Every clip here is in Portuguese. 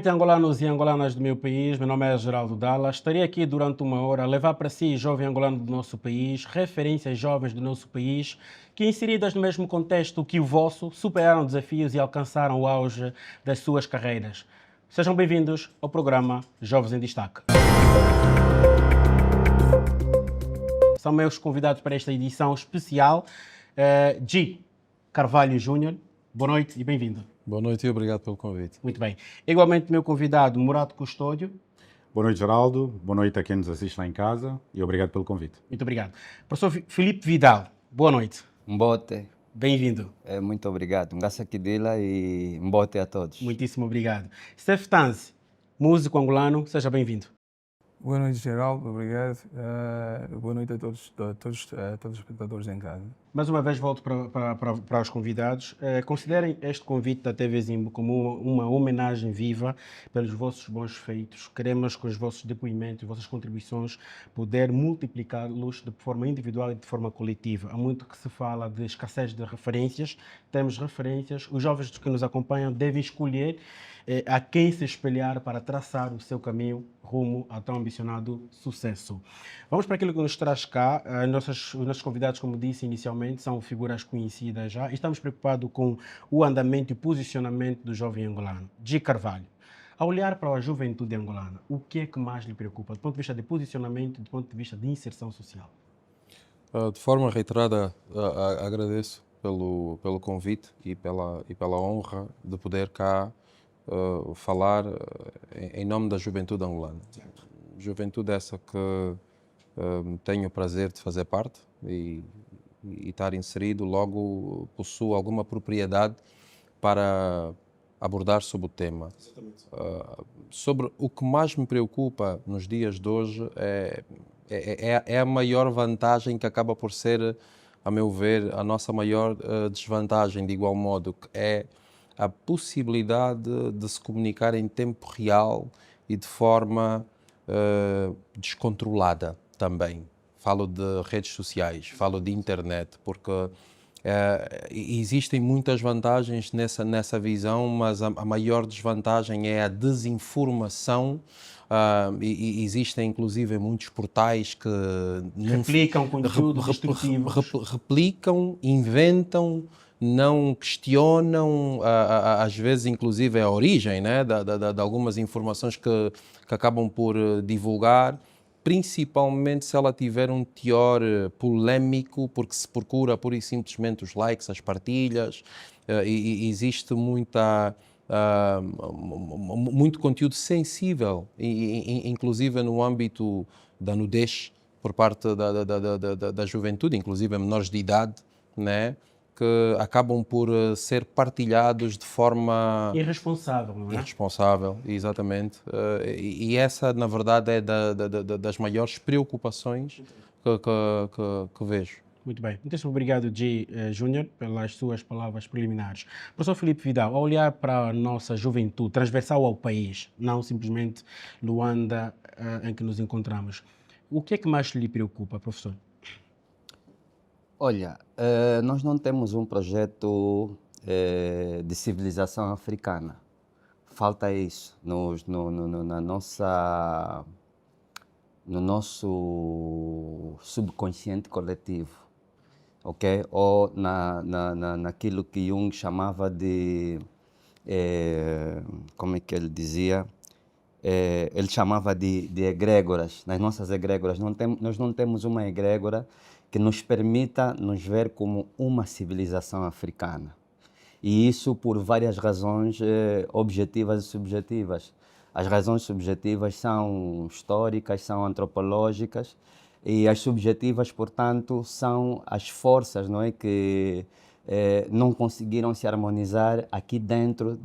noite, angolanos e angolanas do meu país. Meu nome é Geraldo Dalla. Estarei aqui durante uma hora a levar para si, jovem angolano do nosso país, referências jovens do nosso país, que inseridas no mesmo contexto que o vosso, superaram desafios e alcançaram o auge das suas carreiras. Sejam bem-vindos ao programa Jovens em Destaque. São meus convidados para esta edição especial, G. Carvalho Júnior. Boa noite e bem-vindo. Boa noite e obrigado pelo convite. Muito bem. Igualmente, meu convidado, Murato Custódio. Boa noite, Geraldo. Boa noite a quem nos assiste lá em casa e obrigado pelo convite. Muito obrigado. Professor Filipe Vidal, boa noite. Mbote. Bem-vindo. Muito obrigado. Ngassa Kidila e mbote a todos. Muitíssimo obrigado. Steph Tanzi, músico angolano, seja bem-vindo. Boa noite, Geraldo. Obrigado. Boa noite a todos os espectadores em casa. Mais uma vez volto para os convidados. Considerem este convite da TV Zimbo como uma homenagem viva pelos vossos bons feitos. Queremos, com os vossos depoimentos, vossas contribuições, poder multiplicá-los de forma individual e de forma coletiva. Há muito que se fala de escassez de referências. Temos referências. Os jovens que nos acompanham devem escolher a quem se espelhar para traçar o seu caminho rumo ao tão ambicionado sucesso. Vamos para aquilo que nos traz cá. Os nossos convidados, como disse inicialmente, são figuras conhecidas já. Estamos preocupados com o andamento e posicionamento do jovem angolano. G. Carvalho, ao olhar para a juventude angolana, o que é que mais lhe preocupa, do ponto de vista de posicionamento e do ponto de vista de inserção social? De forma reiterada, agradeço pelo convite e pela honra de poder cá falar em nome da juventude angolana. Juventude essa que tenho o prazer de fazer parte e estar inserido, logo possuo alguma propriedade para abordar sobre o tema. Sobre o que mais me preocupa nos dias de hoje é a maior vantagem que acaba por ser, a meu ver, a nossa maior desvantagem de igual modo, que é a possibilidade de se comunicar em tempo real e de forma descontrolada também. Falo de redes sociais, falo de internet, porque existem muitas vantagens nessa visão, mas a maior desvantagem é a desinformação. E existem inclusive muitos portais que replicam conteúdos destrutivos. Replicam, inventam, não questionam, às vezes, inclusive, a origem, né, de algumas informações que acabam por divulgar, principalmente se ela tiver um teor polémico, porque se procura pura e simplesmente os likes, as partilhas, e existe muito conteúdo sensível, inclusive no âmbito da nudez, por parte da juventude, inclusive menores de idade, né, que acabam por ser partilhados de forma irresponsável, não é? Irresponsável, exatamente. E essa, na verdade, é das maiores preocupações que vejo. Muito bem. Muito obrigado, G. Júnior, pelas suas palavras preliminares. Professor Filipe Vidal, ao olhar para a nossa juventude, transversal ao país, não simplesmente Luanda em que nos encontramos, o que é que mais lhe preocupa, professor? Olha, nós não temos um projeto de civilização africana. Falta isso no nosso subconsciente coletivo, ok? Ou naquilo que Jung chamava de, como é que ele dizia? Ele chamava de egrégoras, nas nossas egrégoras. Nós não temos uma egrégora que nos permita nos ver como uma civilização africana. E isso por várias razões objetivas e subjetivas. As razões subjetivas são históricas, são antropológicas, e as subjetivas, portanto, são as forças, não é, que não conseguiram se harmonizar aqui dentro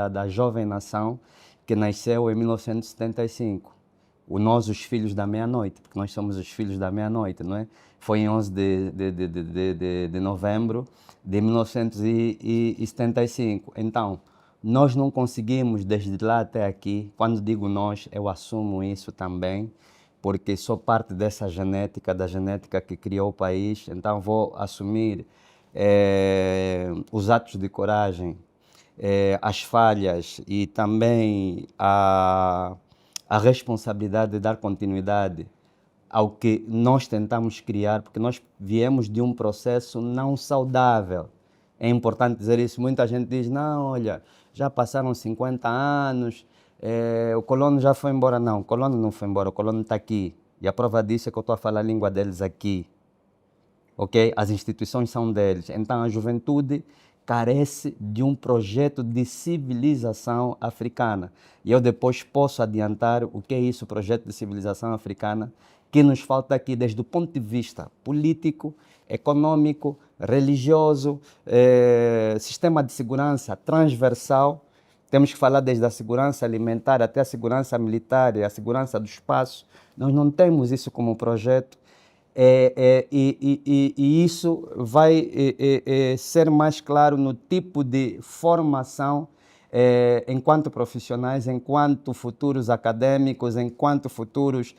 da jovem nação que nasceu em 1975. Nós, os filhos da meia-noite, porque nós somos os filhos da meia-noite, não é? Foi em 11 de novembro de 1975. Então, nós não conseguimos, desde lá até aqui, quando digo nós, eu assumo isso também, porque sou parte dessa genética, da genética que criou o país, então vou assumir os atos de coragem as falhas e também a responsabilidade de dar continuidade ao que nós tentamos criar, porque nós viemos de um processo não saudável. É importante dizer isso. Muita gente diz, não, olha, já passaram 50 anos, o colono já foi embora. Não, o colono não foi embora, o colono está aqui. E a prova disso é que eu estou a falar a língua deles aqui. Ok? As instituições são deles. Então a juventude carece de um projeto de civilização africana. E eu depois posso adiantar o que é isso, projeto de civilização africana, que nos falta aqui desde o ponto de vista político, econômico, religioso, sistema de segurança transversal. Temos que falar desde a segurança alimentar até a segurança militar e a segurança do espaço. Nós não temos isso como projeto. E isso vai ser mais claro no tipo de formação enquanto profissionais, enquanto futuros acadêmicos, enquanto futuros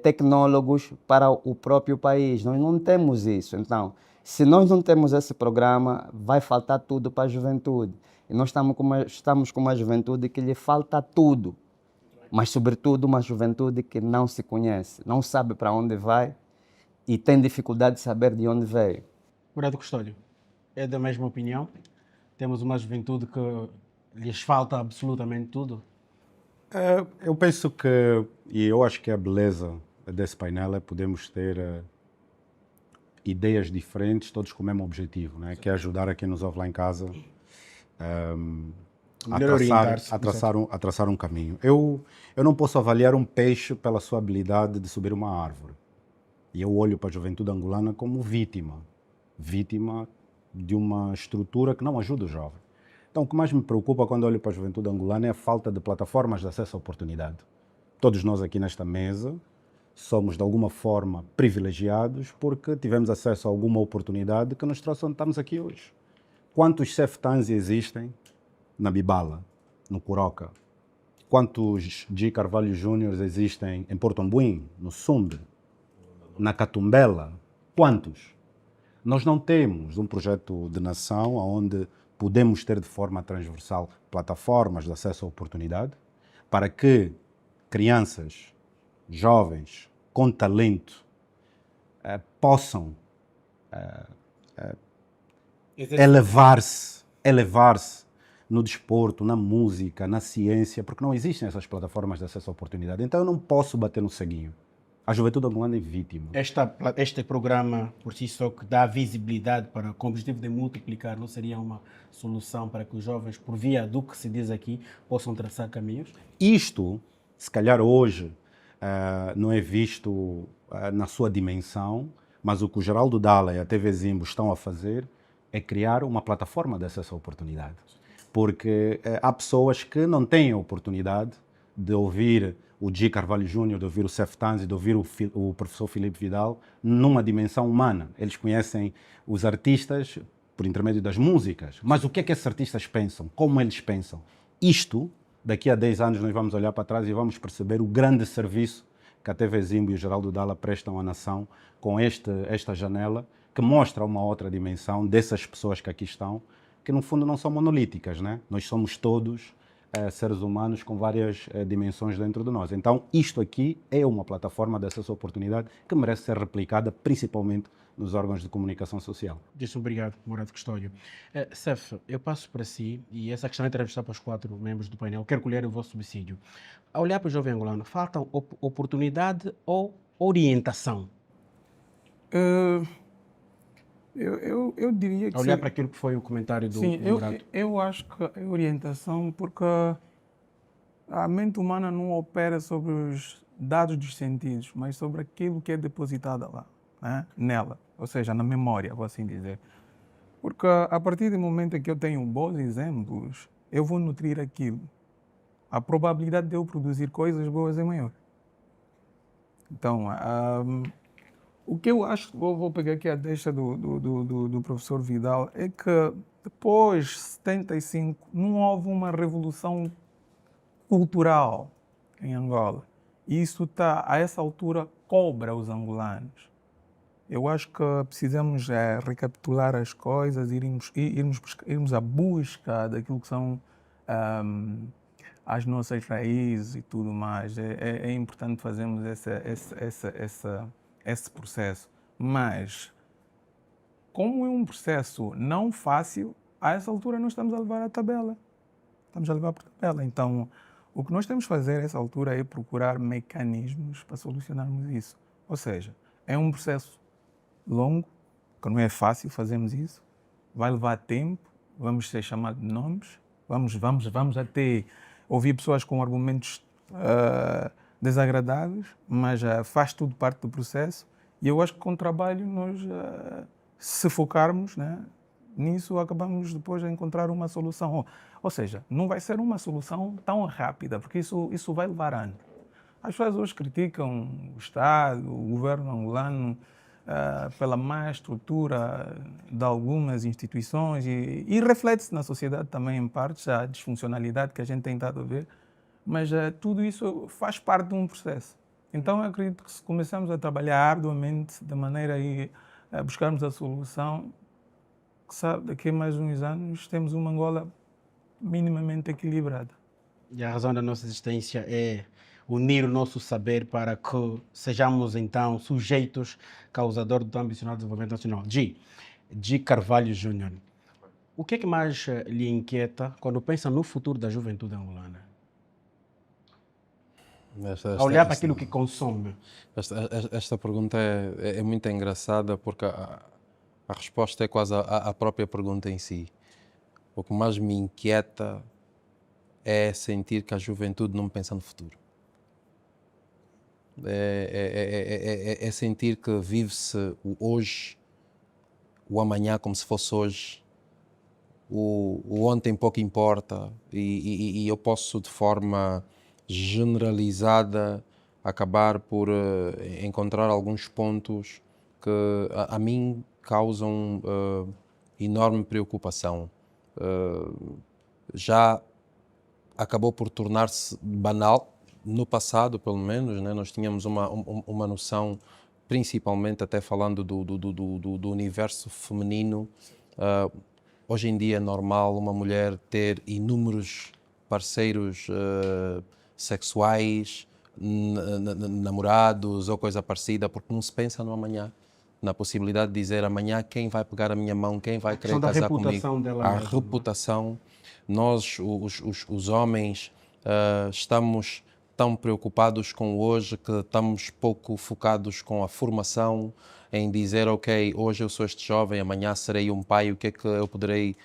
tecnólogos para o próprio país. Nós não temos isso. Então, se nós não temos esse programa, vai faltar tudo para a juventude. E nós estamos com uma juventude que lhe falta tudo, mas sobretudo uma juventude que não se conhece, não sabe para onde vai, e tem dificuldade de saber de onde veio. Murado Custódio, é da mesma opinião? Temos uma juventude que lhes falta absolutamente tudo? Eu penso que, e eu acho que a beleza desse painel é podermos ter ideias diferentes, todos com o mesmo objetivo, né? Que é ajudar a quem nos ouve lá em casa a traçar um caminho. Eu não posso avaliar um peixe pela sua habilidade de subir uma árvore. E eu olho para a juventude angolana como vítima de uma estrutura que não ajuda o jovem. Então, o que mais me preocupa quando olho para a juventude angolana é a falta de plataformas de acesso à oportunidade. Todos nós aqui nesta mesa somos, de alguma forma, privilegiados porque tivemos acesso a alguma oportunidade que nos trouxe onde estamos aqui hoje. Quantos Ceftanzi existem na Bibala, no Curoca? Quantos G. Carvalho Júnior existem em Porto Ambuim, no Sumbe, na Catumbela? Quantos? Nós não temos um projeto de nação onde podemos ter de forma transversal plataformas de acesso à oportunidade para que crianças, jovens com talento possam elevar-se no desporto, na música, na ciência, porque não existem essas plataformas de acesso à oportunidade. Então eu não posso bater no ceguinho. A juventude angolana é vítima. Este programa, por si só, que dá visibilidade para, com o objetivo de multiplicar, não seria uma solução para que os jovens, por via do que se diz aqui, possam traçar caminhos? Isto, se calhar hoje, não é visto na sua dimensão, mas o que o Geraldo Dalla e a TV Zimbo estão a fazer é criar uma plataforma de acesso à oportunidade. Porque há pessoas que não têm a oportunidade de ouvir o G. Carvalho Júnior, de ouvir o Ceftanzi, de ouvir o professor Filipe Vidal, numa dimensão humana. Eles conhecem os artistas por intermédio das músicas, mas o que é que esses artistas pensam? Como eles pensam? Isto, daqui a 10 anos nós vamos olhar para trás e vamos perceber o grande serviço que a TV Zimbo e o Geraldo Dalla prestam à nação com esta janela, que mostra uma outra dimensão dessas pessoas que aqui estão, que no fundo não são monolíticas, né? Nós somos todos seres humanos com várias dimensões dentro de nós. Então, isto aqui é uma plataforma de acesso à oportunidade que merece ser replicada, principalmente nos órgãos de comunicação social. Muito obrigado, Murado Custódio. Cef, eu passo para si, e essa questão é entrevistar para os 4 membros do painel. Quero colher o vosso subsídio. Ao olhar para o jovem angolano, falta oportunidade ou orientação? Eu diria que... Olhar para aquilo que foi o comentário do Murado. Eu acho que é orientação, porque a mente humana não opera sobre os dados dos sentidos, mas sobre aquilo que é depositado lá, né? Nela, ou seja, na memória, vou assim dizer. Porque a partir do momento em que eu tenho bons exemplos, eu vou nutrir aquilo. A probabilidade de eu produzir coisas boas é maior. Então, o que eu acho, vou pegar aqui a deixa do professor Vidal, é que depois de 75 não houve uma revolução cultural em Angola. E isso a essa altura cobra os angolanos. Eu acho que precisamos recapitular as coisas, irmos à busca daquilo que são as nossas raízes e tudo mais. É importante fazermos esse processo. Mas, como é um processo não fácil, a essa altura nós estamos a levar a tabela. Estamos a levar por tabela. Então, o que nós temos que fazer a essa altura é procurar mecanismos para solucionarmos isso. Ou seja, é um processo longo, que não é fácil fazermos isso, vai levar tempo, vamos ser chamados de nomes, vamos até ouvir pessoas com argumentos desagradáveis, mas faz tudo parte do processo e eu acho que com o trabalho nós, se focarmos, né, nisso, acabamos depois de encontrar uma solução. Ou seja, não vai ser uma solução tão rápida, porque isso vai levar anos. As pessoas hoje criticam o Estado, o governo angolano, pela má estrutura de algumas instituições e reflete-se na sociedade também, em partes, a disfuncionalidade que a gente tem estado a ver, mas tudo isso faz parte de um processo. Então, eu acredito que se começarmos a trabalhar arduamente de maneira a buscarmos a solução, que sabe, daqui a mais uns anos temos uma Angola minimamente equilibrada. E a razão da nossa existência é unir o nosso saber para que sejamos, então, sujeitos causadores do ambicionado desenvolvimento nacional. G. Carvalho Júnior, o que é que mais lhe inquieta quando pensa no futuro da juventude angolana? A olhar para aquilo que consome. Esta pergunta é muito engraçada porque a resposta é quase a própria pergunta em si. O que mais me inquieta é sentir que a juventude não pensa no futuro. É sentir que vive-se o hoje, o amanhã como se fosse hoje, o ontem pouco importa e eu posso de forma generalizada acabar por encontrar alguns pontos que a mim causam enorme preocupação. Já acabou por tornar-se banal, no passado pelo menos, né? Nós tínhamos uma noção, principalmente até falando do universo feminino. Hoje em dia é normal uma mulher ter inúmeros parceiros sexuais, namorados ou coisa parecida, porque não se pensa no amanhã, na possibilidade de dizer amanhã quem vai pegar a minha mão, quem vai querer casar comigo. A reputação. Nós, os homens, estamos tão preocupados com o hoje que estamos pouco focados com a formação, em dizer, ok, hoje eu sou este jovem, amanhã serei um pai, o que é que eu poderei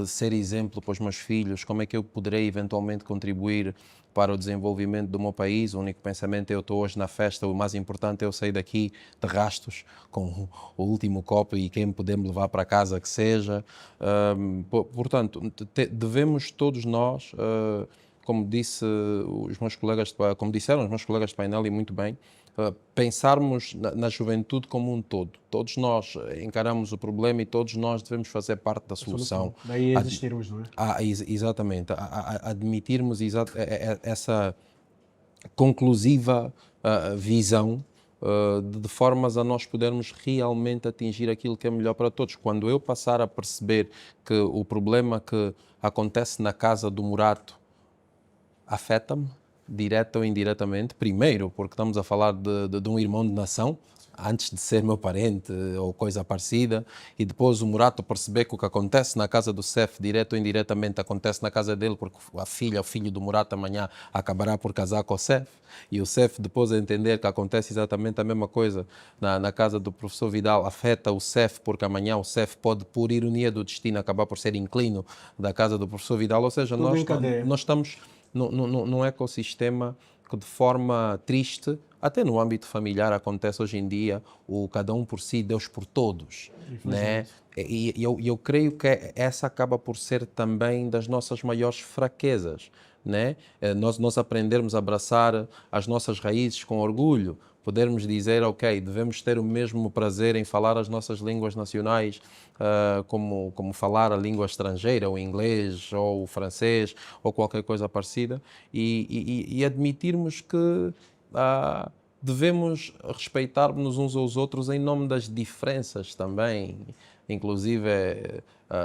ser exemplo para os meus filhos, como é que eu poderei eventualmente contribuir para o desenvolvimento do meu país. O único pensamento é eu estou hoje na festa, o mais importante é eu sair daqui de rastos com o último copo e quem puder me levar para casa que seja. Portanto, devemos todos nós, como disseram os meus colegas de painel e muito bem, pensarmos na juventude como um todo. Todos nós encaramos o problema e todos nós devemos fazer parte da solução. Daí existirmos, não é? Exatamente. Admitirmos essa conclusiva visão de formas a nós podermos realmente atingir aquilo que é melhor para todos. Quando eu passar a perceber que o problema que acontece na casa do Murato afeta-me, direta ou indiretamente, primeiro porque estamos a falar de um irmão de nação, antes de ser meu parente ou coisa parecida, e depois o Murato perceber que o que acontece na casa do Cef, direto ou indiretamente, acontece na casa dele, porque a filha, o filho do Murato amanhã acabará por casar com o Cef, e o Cef depois entender que acontece exatamente a mesma coisa na casa do professor Vidal, afeta o Cef, porque amanhã o Cef pode, por ironia do destino, acabar por ser inclino da casa do professor Vidal, ou seja, nós estamos num ecossistema que de forma triste, até no âmbito familiar acontece hoje em dia, o cada um por si, Deus por todos, né? E eu creio que essa acaba por ser também das nossas maiores fraquezas, né? Nós aprendermos a abraçar as nossas raízes com orgulho, podermos dizer, ok, devemos ter o mesmo prazer em falar as nossas línguas nacionais como falar a língua estrangeira, o inglês ou o francês ou qualquer coisa parecida, e admitirmos que devemos respeitar-nos uns aos outros em nome das diferenças também, inclusive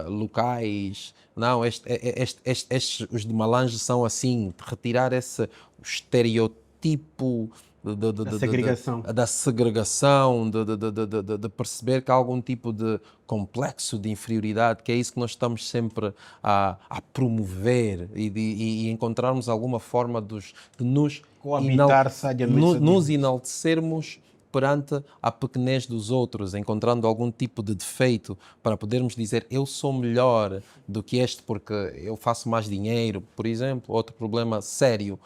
locais. Não, os de Malange são assim, retirar esse estereotipo da segregação, de perceber que há algum tipo de complexo de inferioridade, que é isso que nós estamos sempre a promover e encontrarmos alguma forma de nos coabitar sabiamente, nos enaltecermos perante a pequenez dos outros, encontrando algum tipo de defeito para podermos dizer eu sou melhor do que este porque eu faço mais dinheiro, por exemplo. Outro problema sério.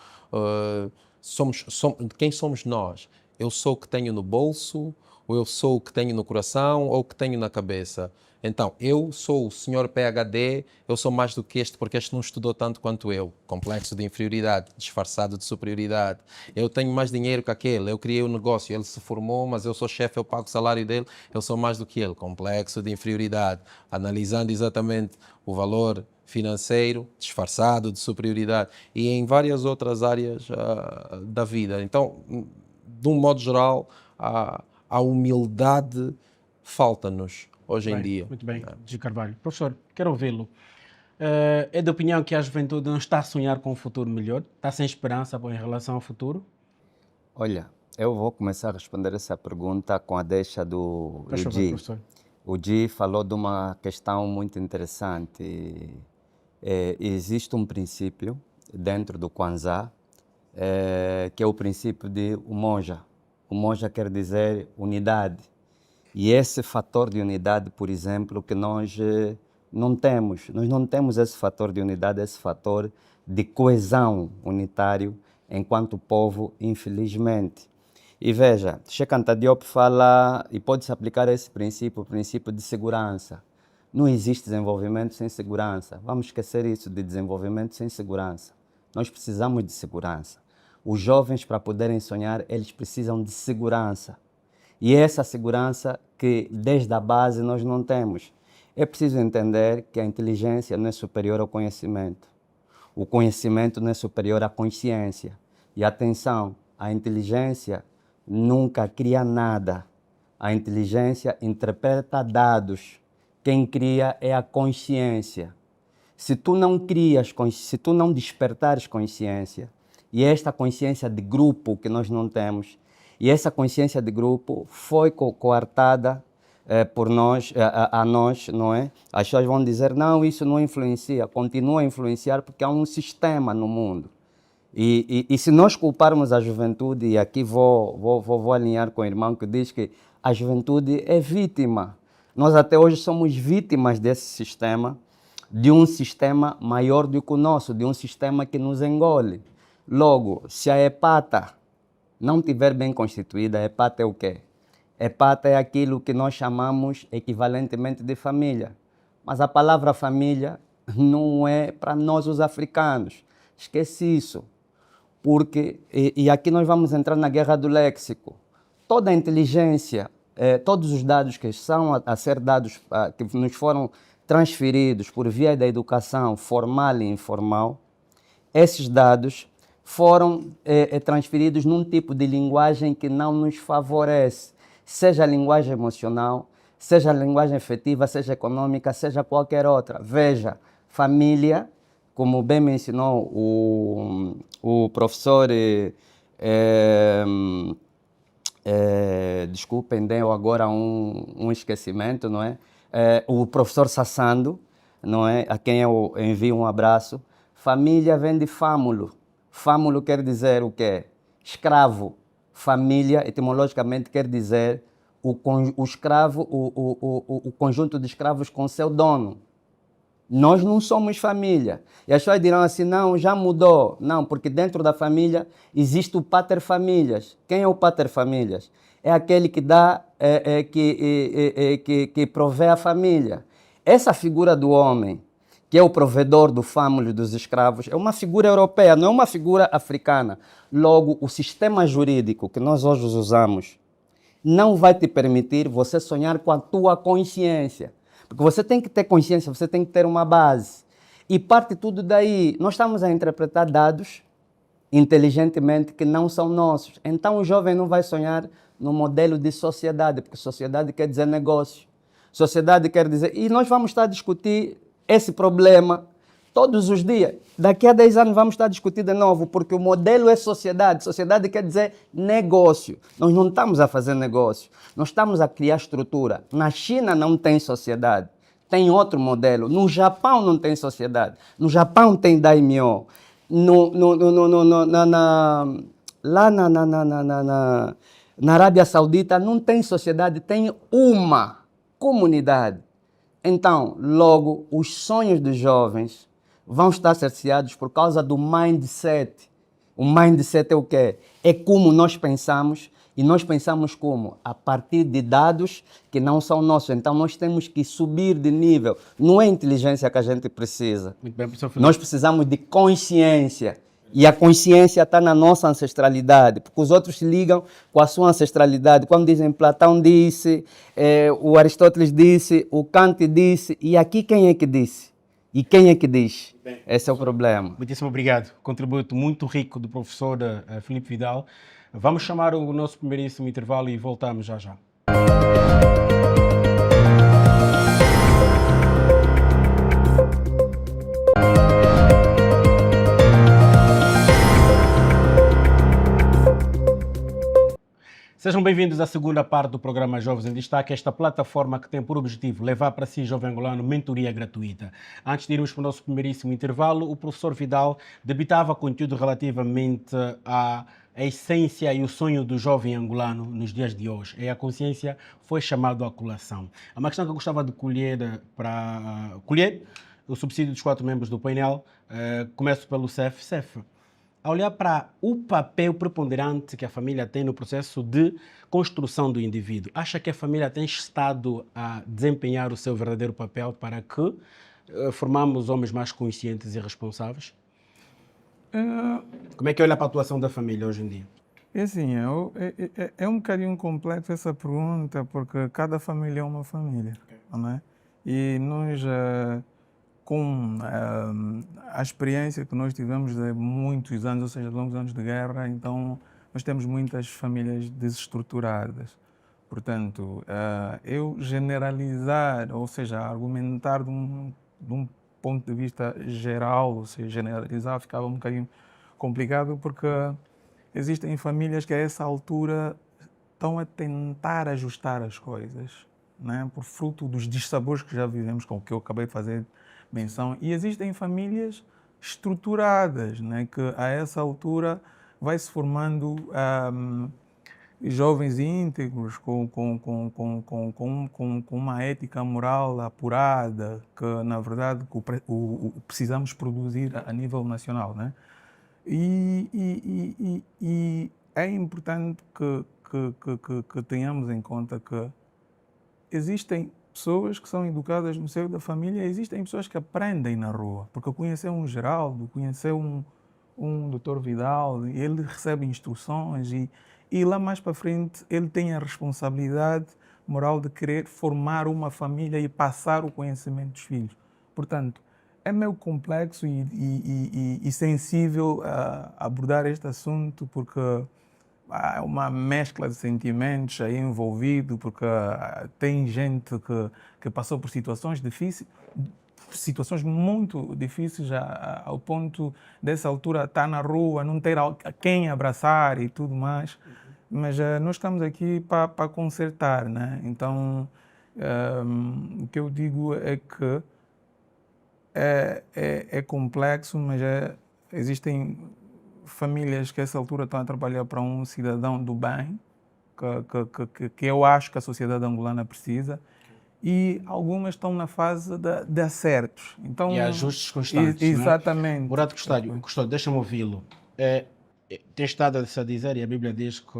Quem somos nós? Eu sou o que tenho no bolso, ou eu sou o que tenho no coração, ou o que tenho na cabeça? Então, eu sou o senhor PhD, eu sou mais do que este porque este não estudou tanto quanto eu. Complexo de inferioridade, disfarçado de superioridade. Eu tenho mais dinheiro que aquele, eu criei um negócio, ele se formou, mas eu sou chefe, eu pago o salário dele, eu sou mais do que ele. Complexo de inferioridade. Analisando exatamente o valor financeiro, disfarçado de superioridade, e em várias outras áreas da vida. Então, de um modo geral, a humildade falta-nos hoje em dia. Muito bem, G. Carvalho. Professor, quero ouvi-lo. É de opinião que a juventude não está a sonhar com um futuro melhor? Está sem esperança em relação ao futuro? Olha, eu vou começar a responder essa pergunta com a deixa do Gi. Professor. O Gi falou de uma questão muito interessante. Existe um princípio dentro do Kwanzaa, que é o princípio de Umoja. Umoja quer dizer unidade. E esse fator de unidade, por exemplo, que nós não temos. Nós não temos esse fator de unidade, esse fator de coesão unitário enquanto povo, infelizmente. E veja, Cheikh Anta Diop fala, e pode-se aplicar esse princípio, o princípio de segurança. Não existe desenvolvimento sem segurança. Vamos esquecer isso de desenvolvimento sem segurança. Nós precisamos de segurança. Os jovens, para poderem sonhar, eles precisam de segurança. E essa segurança que, desde a base, nós não temos. É preciso entender que a inteligência não é superior ao conhecimento. O conhecimento não é superior à consciência. E atenção, a inteligência nunca cria nada. A inteligência interpreta dados. Quem cria é a consciência. Se tu não crias, se tu não despertares consciência, e esta consciência de grupo que nós não temos, e essa consciência de grupo foi coartada por nós, a nós, não é? As pessoas vão dizer, não, isso não influencia. Continua a influenciar porque há um sistema no mundo. E se nós culparmos a juventude, e aqui vou alinhar com o irmão que diz que a juventude é vítima. Nós até hoje somos vítimas desse sistema, de um sistema maior do que o nosso, de um sistema que nos engole. Logo, se a hepata não estiver bem constituída, a hepata é o quê? Hepata é aquilo que nós chamamos equivalentemente de família. Mas a palavra família não é para nós os africanos. Esquece isso. Porque, e aqui nós vamos entrar na guerra do léxico. Toda a inteligência, todos os dados que são a ser dados, que nos foram transferidos por via da educação formal e informal, esses dados foram transferidos num tipo de linguagem que não nos favorece, seja a linguagem emocional, seja a linguagem afetiva, seja econômica, seja qualquer outra. Veja, família, como bem mencionou o professor, desculpem, deu agora um esquecimento, não é? O professor Sassando, não é? A quem eu envio um abraço. Família vem de fámulo. Fámulo quer dizer o quê? Escravo. Família, etimologicamente, quer dizer o escravo, o conjunto de escravos com seu dono. Nós não somos família. E as pessoas dirão assim, não, já mudou. Não, porque dentro da família existe o pater-famílias. Quem é o pater-famílias? É aquele que dá, que provê a família. Essa figura do homem, que é o provedor do fámulo dos escravos, é uma figura europeia, não é uma figura africana. Logo, o sistema jurídico que nós hoje usamos não vai te permitir você sonhar com a tua consciência. Porque você tem que ter consciência, você tem que ter uma base. E parte tudo daí. Nós estamos a interpretar dados inteligentemente que não são nossos. Então o jovem não vai sonhar no modelo de sociedade, porque sociedade quer dizer negócio. Sociedade quer dizer... E nós vamos estar a discutir esse problema todos os dias. Daqui a 10 anos vamos estar a discutir de novo, porque o modelo é sociedade. Sociedade quer dizer negócio. Nós não estamos a fazer negócio. Nós estamos a criar estrutura. Na China não tem sociedade. Tem outro modelo. No Japão não tem sociedade. No Japão tem daimyo. Lá na Arábia Saudita não tem sociedade, tem uma comunidade. Então, logo, os sonhos dos jovens vão estar cerceados por causa do mindset. O mindset é o quê? É como nós pensamos, e nós pensamos como? A partir de dados que não são nossos. Então, nós temos que subir de nível. Não é inteligência que a gente precisa. Muito bem, professor Filipe. Nós precisamos de consciência. E a consciência está na nossa ancestralidade, porque os outros se ligam com a sua ancestralidade. Quando dizem Platão disse, o Aristóteles disse, o Kant disse, e aqui quem é que disse? E quem é que diz? Esse é o problema. Muitíssimo obrigado. Contributo muito rico do professor Filipe Vidal. Vamos chamar o nosso primeiríssimo intervalo e voltamos já já. Sejam bem-vindos à segunda parte do programa Jovens em Destaque, esta plataforma que tem por objetivo levar para si, jovem angolano, mentoria gratuita. Antes de irmos para o nosso primeiríssimo intervalo, o professor Vidal debitava conteúdo relativamente à essência e o sonho do jovem angolano nos dias de hoje. E a consciência foi chamada à colação. Uma questão que eu gostava de colher o subsídio dos 4 membros do painel. Começo pelo CEF. CEF, a olhar para o papel preponderante que a família tem no processo de construção do indivíduo, acha que a família tem estado a desempenhar o seu verdadeiro papel para que formamos homens mais conscientes e responsáveis? Como é que olha para a atuação da família hoje em dia? É assim, é um bocadinho complexo essa pergunta, porque cada família é uma família, não é? E nós... com a experiência que nós tivemos de muitos anos, ou seja, de longos anos de guerra, então nós temos muitas famílias desestruturadas. Portanto, eu generalizar, ou seja, argumentar de um ponto de vista geral, ou seja, generalizar ficava um bocadinho complicado, porque existem famílias que a essa altura estão a tentar ajustar as coisas, né? Por fruto dos dissabores que já vivemos, com o que eu acabei de fazer menção, e existem famílias estruturadas, né, que a essa altura vai se formando jovens íntegros com uma ética moral apurada, que na verdade precisamos produzir a nível nacional, né? E é importante que tenhamos em conta que existem pessoas que são educadas no seio da família, existem pessoas que aprendem na rua, porque conhecer um Geraldo, conhecer um Dr. Vidal, ele recebe instruções e lá mais para frente ele tem a responsabilidade moral de querer formar uma família e passar o conhecimento dos filhos. Portanto, é meio complexo e sensível abordar este assunto, porque há uma mescla de sentimentos aí envolvido, porque tem gente que passou por situações difíceis, situações muito difíceis, ao ponto dessa altura estar na rua, não ter a quem abraçar e tudo mais. Mas nós estamos aqui para consertar, né? Então, o que eu digo é que é complexo, mas existem famílias que a essa altura estão a trabalhar para um cidadão do bem, que eu acho que a sociedade angolana precisa, e algumas estão na fase de acertos. Então, e ajustes constantes. Exatamente. Né? Murado Custódio, deixa-me ouvi-lo. Tem estado a dizer, e a Bíblia diz que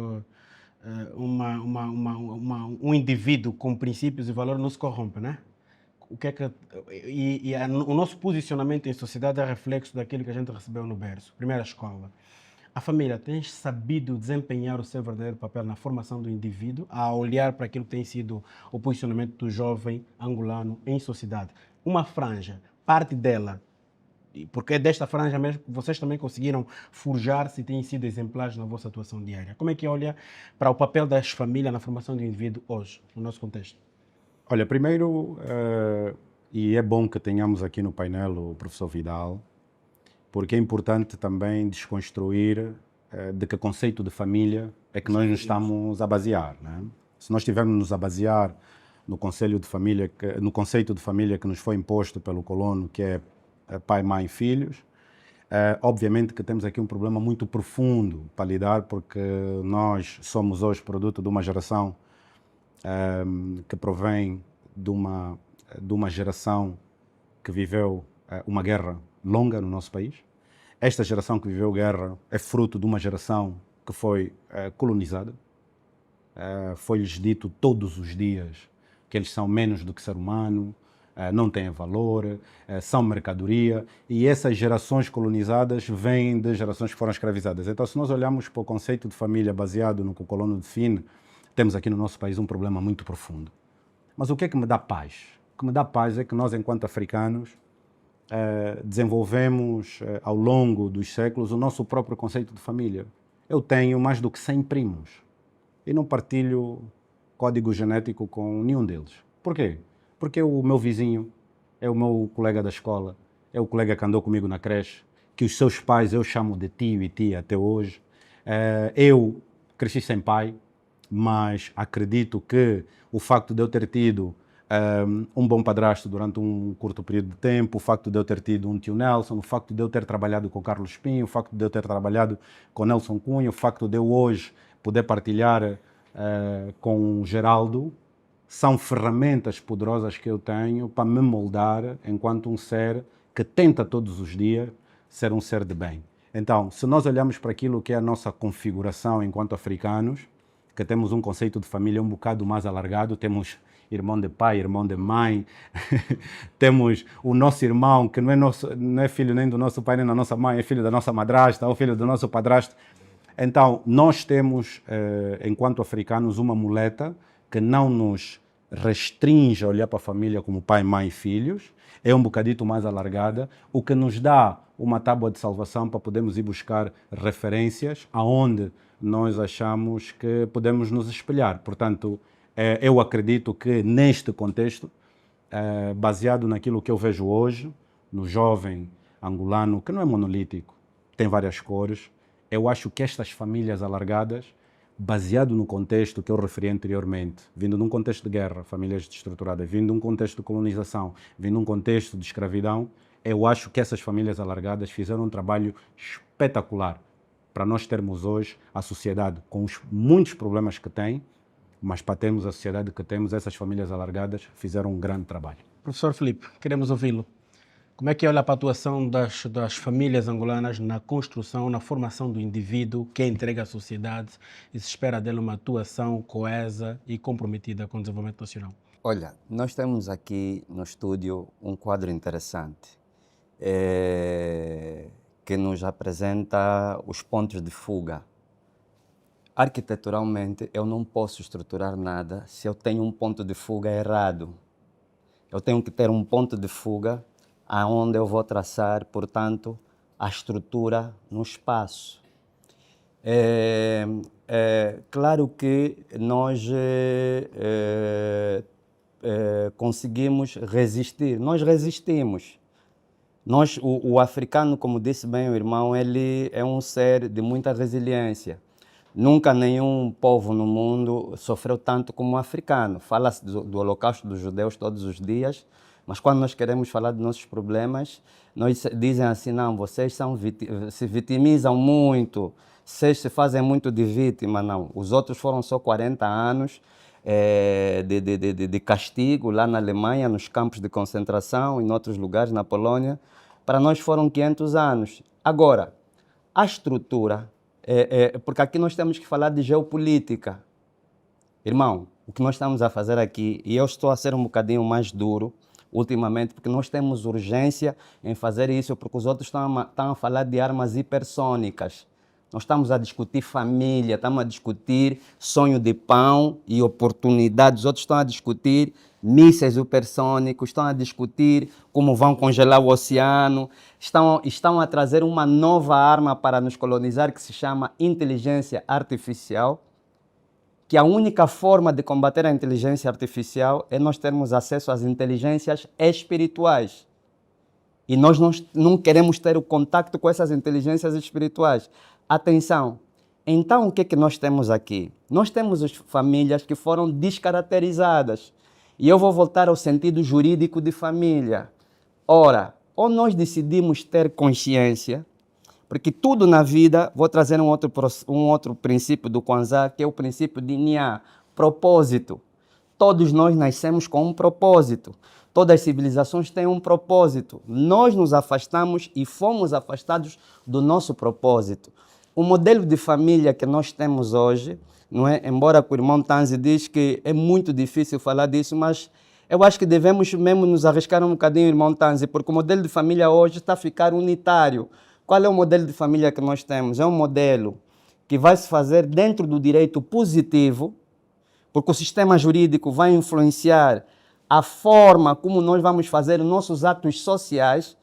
um indivíduo com princípios e valores não se corrompe, né? O nosso posicionamento em sociedade é reflexo daquilo que a gente recebeu no berço. Primeira escola. A família tem sabido desempenhar o seu verdadeiro papel na formação do indivíduo, a olhar para aquilo que tem sido o posicionamento do jovem angolano em sociedade. Uma franja, parte dela, porque é desta franja mesmo que vocês também conseguiram forjar-se e têm sido exemplares na vossa atuação diária. Como é que olha para o papel das famílias na formação do indivíduo hoje, no nosso contexto? Olha, primeiro, e é bom que tenhamos aqui no painel o professor Vidal, porque é importante também desconstruir de que conceito de família é que nós nos estamos a basear, né? Se nós estivermos nos a basear no conceito de família que nos foi imposto pelo colono, que é pai, mãe e filhos, obviamente que temos aqui um problema muito profundo para lidar, porque nós somos hoje produto de uma geração que provém de uma geração que viveu uma guerra longa no nosso país. Esta geração que viveu guerra é fruto de uma geração que foi colonizada. Foi-lhes dito todos os dias que eles são menos do que ser humano, não têm valor, são mercadoria, e essas gerações colonizadas vêm de gerações que foram escravizadas. Então, se nós olharmos para o conceito de família baseado no que o colono define, temos aqui no nosso país um problema muito profundo. Mas o que é que me dá paz? O que me dá paz é que nós, enquanto africanos, desenvolvemos ao longo dos séculos o nosso próprio conceito de família. Eu tenho mais do que 100 primos e não partilho código genético com nenhum deles. Por quê? Porque o meu vizinho é o meu colega da escola, é o colega que andou comigo na creche, que os seus pais eu chamo de tio e tia até hoje. Eu cresci sem pai, mas acredito que o facto de eu ter tido um bom padrasto durante um curto período de tempo, o facto de eu ter tido um tio Nelson, o facto de eu ter trabalhado com Carlos Pinho, o facto de eu ter trabalhado com Nelson Cunha, o facto de eu hoje poder partilhar com o Geraldo, são ferramentas poderosas que eu tenho para me moldar enquanto um ser que tenta todos os dias ser um ser de bem. Então, se nós olharmos para aquilo que é a nossa configuração enquanto africanos, que temos um conceito de família um bocado mais alargado, temos irmão de pai, irmão de mãe, temos o nosso irmão, que não é filho nem do nosso pai nem da nossa mãe, é filho da nossa madrasta ou filho do nosso padrasto. Então, nós temos, enquanto africanos, uma muleta que não nos restringe a olhar para a família como pai, mãe e filhos, é um bocadito mais alargada, o que nos dá uma tábua de salvação para podermos ir buscar referências aonde nós achamos que podemos nos espelhar. Portanto, eu acredito que neste contexto, baseado naquilo que eu vejo hoje, no jovem angolano, que não é monolítico, tem várias cores, eu acho que estas famílias alargadas, baseado no contexto que eu referi anteriormente, vindo de um contexto de guerra, famílias destruturadas, vindo de um contexto de colonização, vindo de um contexto de escravidão, eu acho que essas famílias alargadas fizeram um trabalho espetacular para nós termos hoje a sociedade com os muitos problemas que tem, mas para termos a sociedade que temos, essas famílias alargadas fizeram um grande trabalho. Professor Filipe, queremos ouvi-lo. Como é que olha para a atuação das famílias angolanas na construção, na formação do indivíduo que entrega à sociedade e se espera dele uma atuação coesa e comprometida com o desenvolvimento nacional? Olha, nós temos aqui no estúdio um quadro interessante que nos apresenta os pontos de fuga. Arquiteturalmente, eu não posso estruturar nada se eu tenho um ponto de fuga errado. Eu tenho que ter um ponto de fuga aonde eu vou traçar, portanto, a estrutura no espaço. Claro que nós conseguimos resistir, nós resistimos. O africano, como disse bem o irmão, ele é um ser de muita resiliência. Nunca nenhum povo no mundo sofreu tanto como o africano. Fala-se do holocausto dos judeus todos os dias, mas quando nós queremos falar dos nossos problemas, nós dizem assim, não, vocês se vitimizam muito, vocês se fazem muito de vítima, não. Os outros foram só 40 anos de castigo lá na Alemanha, nos campos de concentração, em outros lugares, na Polônia. Para nós foram 500 anos. Agora, a estrutura, porque aqui nós temos que falar de geopolítica. Irmão, o que nós estamos a fazer aqui, e eu estou a ser um bocadinho mais duro, ultimamente, porque nós temos urgência em fazer isso, porque os outros estão a falar de armas hipersônicas. Nós estamos a discutir família, estamos a discutir sonho de pão e oportunidades. Os outros estão a discutir mísseis supersônicos, estão a discutir como vão congelar o oceano, estão a trazer uma nova arma para nos colonizar que se chama inteligência artificial, que a única forma de combater a inteligência artificial é nós termos acesso às inteligências espirituais. E nós não queremos ter o contato com essas inteligências espirituais. Atenção! Então, o que é que nós temos aqui? Nós temos as famílias que foram descaracterizadas. E eu vou voltar ao sentido jurídico de família. Ora, ou nós decidimos ter consciência, porque tudo na vida, vou trazer um outro princípio do Kwanzaa, que é o princípio de Nya, propósito. Todos nós nascemos com um propósito. Todas as civilizações têm um propósito. Nós nos afastamos e fomos afastados do nosso propósito. O modelo de família que nós temos hoje, não é? Embora o irmão Tanzi diz que é muito difícil falar disso, mas eu acho que devemos mesmo nos arriscar um bocadinho, irmão Tanzi, porque o modelo de família hoje está a ficar unitário. Qual é o modelo de família que nós temos? É um modelo que vai se fazer dentro do direito positivo, porque o sistema jurídico vai influenciar a forma como nós vamos fazer os nossos atos sociais.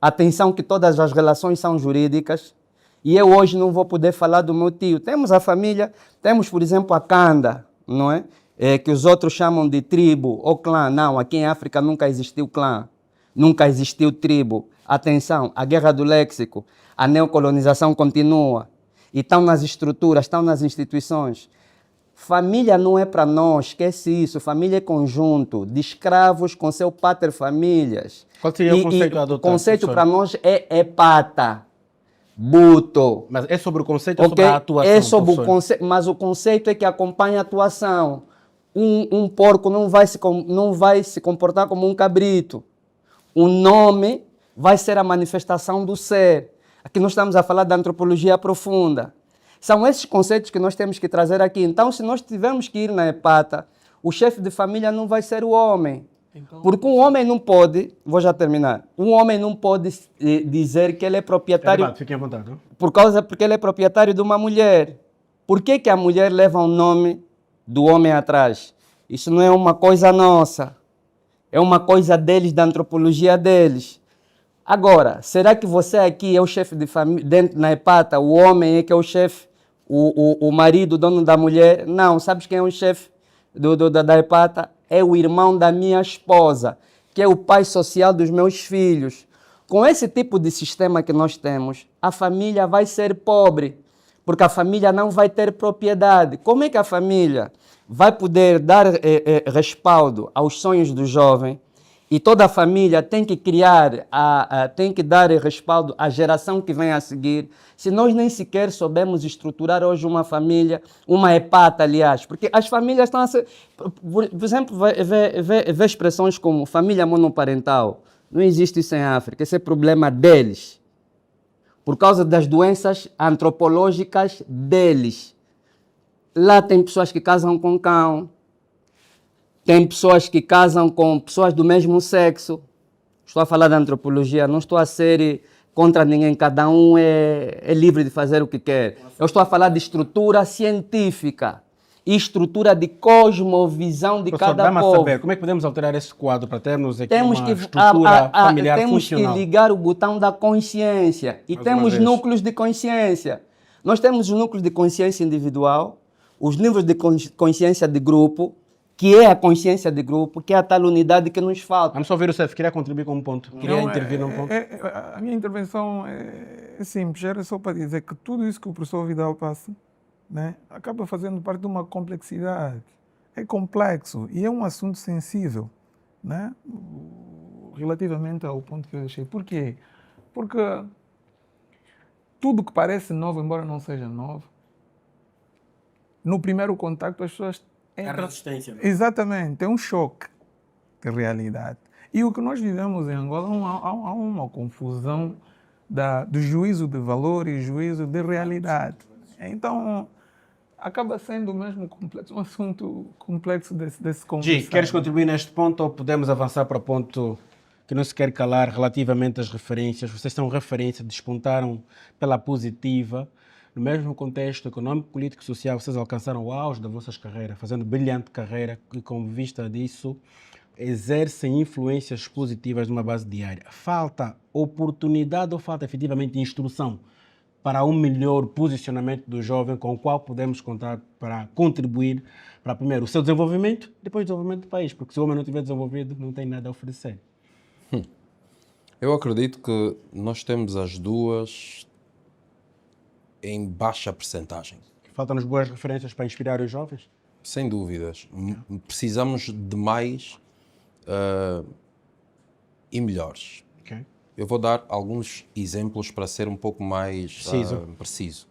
Atenção que todas as relações são jurídicas. E eu hoje não vou poder falar do meu tio. Temos a família, temos, por exemplo, a Kanda, não é? Que os outros chamam de tribo ou clã. Não, aqui em África nunca existiu clã, nunca existiu tribo. Atenção, a guerra do léxico, a neocolonização continua. E estão nas estruturas, estão nas instituições. Família não é para nós, esquece isso. Família é conjunto de escravos com seu pater famílias. Qual seria o conceito a adotar? O conceito para nós é pata. Buto. Mas é sobre o conceito ou sobre a atuação? É sobre o conceito, mas o conceito é que acompanha a atuação. Um porco não vai se comportar como um cabrito. O nome vai ser a manifestação do ser. Aqui nós estamos a falar da antropologia profunda. São esses conceitos que nós temos que trazer aqui. Então, se nós tivermos que ir na hepata, o chefe de família não vai ser o homem. Então, porque um homem não pode, vou já terminar, um homem não pode dizer que ele é proprietário... Fiquem à vontade. Porque ele é proprietário de uma mulher. Por que a mulher leva o nome do homem atrás? Isso não é uma coisa nossa. É uma coisa deles, da antropologia deles. Agora, será que você aqui é o chefe de família, dentro na hepata, o homem é que é o chefe, o marido, o dono da mulher? Não, sabes quem é o chefe da hepata? É o irmão da minha esposa, que é o pai social dos meus filhos. Com esse tipo de sistema que nós temos, a família vai ser pobre, porque a família não vai ter propriedade. Como é que a família vai poder dar respaldo aos sonhos do jovem? E toda a família tem que criar, tem que dar respaldo à geração que vem a seguir. Se nós nem sequer soubemos estruturar hoje uma família, uma hepata, aliás, porque as famílias estão a ser... Por exemplo, vê expressões como família monoparental. Não existe isso em África, esse é problema deles. Por causa das doenças antropológicas deles. Lá tem pessoas que casam com cão. Tem pessoas que casam com pessoas do mesmo sexo. Estou a falar da antropologia, não estou a ser contra ninguém. Cada um é livre de fazer o que quer. Eu estou a falar de estrutura científica e estrutura de cosmovisão de Professor, cada povo. Saber, como é que podemos alterar esse quadro para termos aqui Temos uma que, estrutura familiar temos funcional? que ligar o botão da consciência. E Mais temos uma vez. núcleos de consciência. Nós temos os núcleos de consciência individual, os níveis de consciência de grupo, que é a consciência de grupo, que é a tal unidade que nos falta. Vamos só ver o Cef, queria contribuir com um ponto. Queria intervir num ponto. A minha intervenção é simples, era só para dizer que tudo isso que o professor Vidal passa, né, acaba fazendo parte de uma complexidade. É complexo e é um assunto sensível, né, relativamente ao ponto que eu deixei. Por quê? Porque tudo que parece novo, embora não seja novo, no primeiro contacto as pessoas entram... resistência. Exatamente, é um choque de realidade. E o que nós vivemos em Angola, há uma confusão do juízo de valor e juízo de realidade. Então, acaba sendo mesmo complexo, um assunto complexo desse conversar. Gi, queres contribuir neste ponto ou podemos avançar para o ponto que não se quer calar relativamente às referências? Vocês são referência, despontaram pela positiva. No mesmo contexto econômico, político e social, vocês alcançaram o auge das vossas carreiras, fazendo brilhante carreira e, com vista disso, exercem influências positivas numa base diária. Falta oportunidade ou falta efetivamente instrução para um melhor posicionamento do jovem com o qual podemos contar para contribuir para, primeiro, o seu desenvolvimento, depois o desenvolvimento do país, porque se o homem não estiver desenvolvido, não tem nada a oferecer. Eu acredito que nós temos as duas em baixa percentagem. Faltam-nos boas referências para inspirar os jovens? Sem dúvidas. Precisamos de mais e melhores. Ok. Eu vou dar alguns exemplos para ser um pouco mais preciso.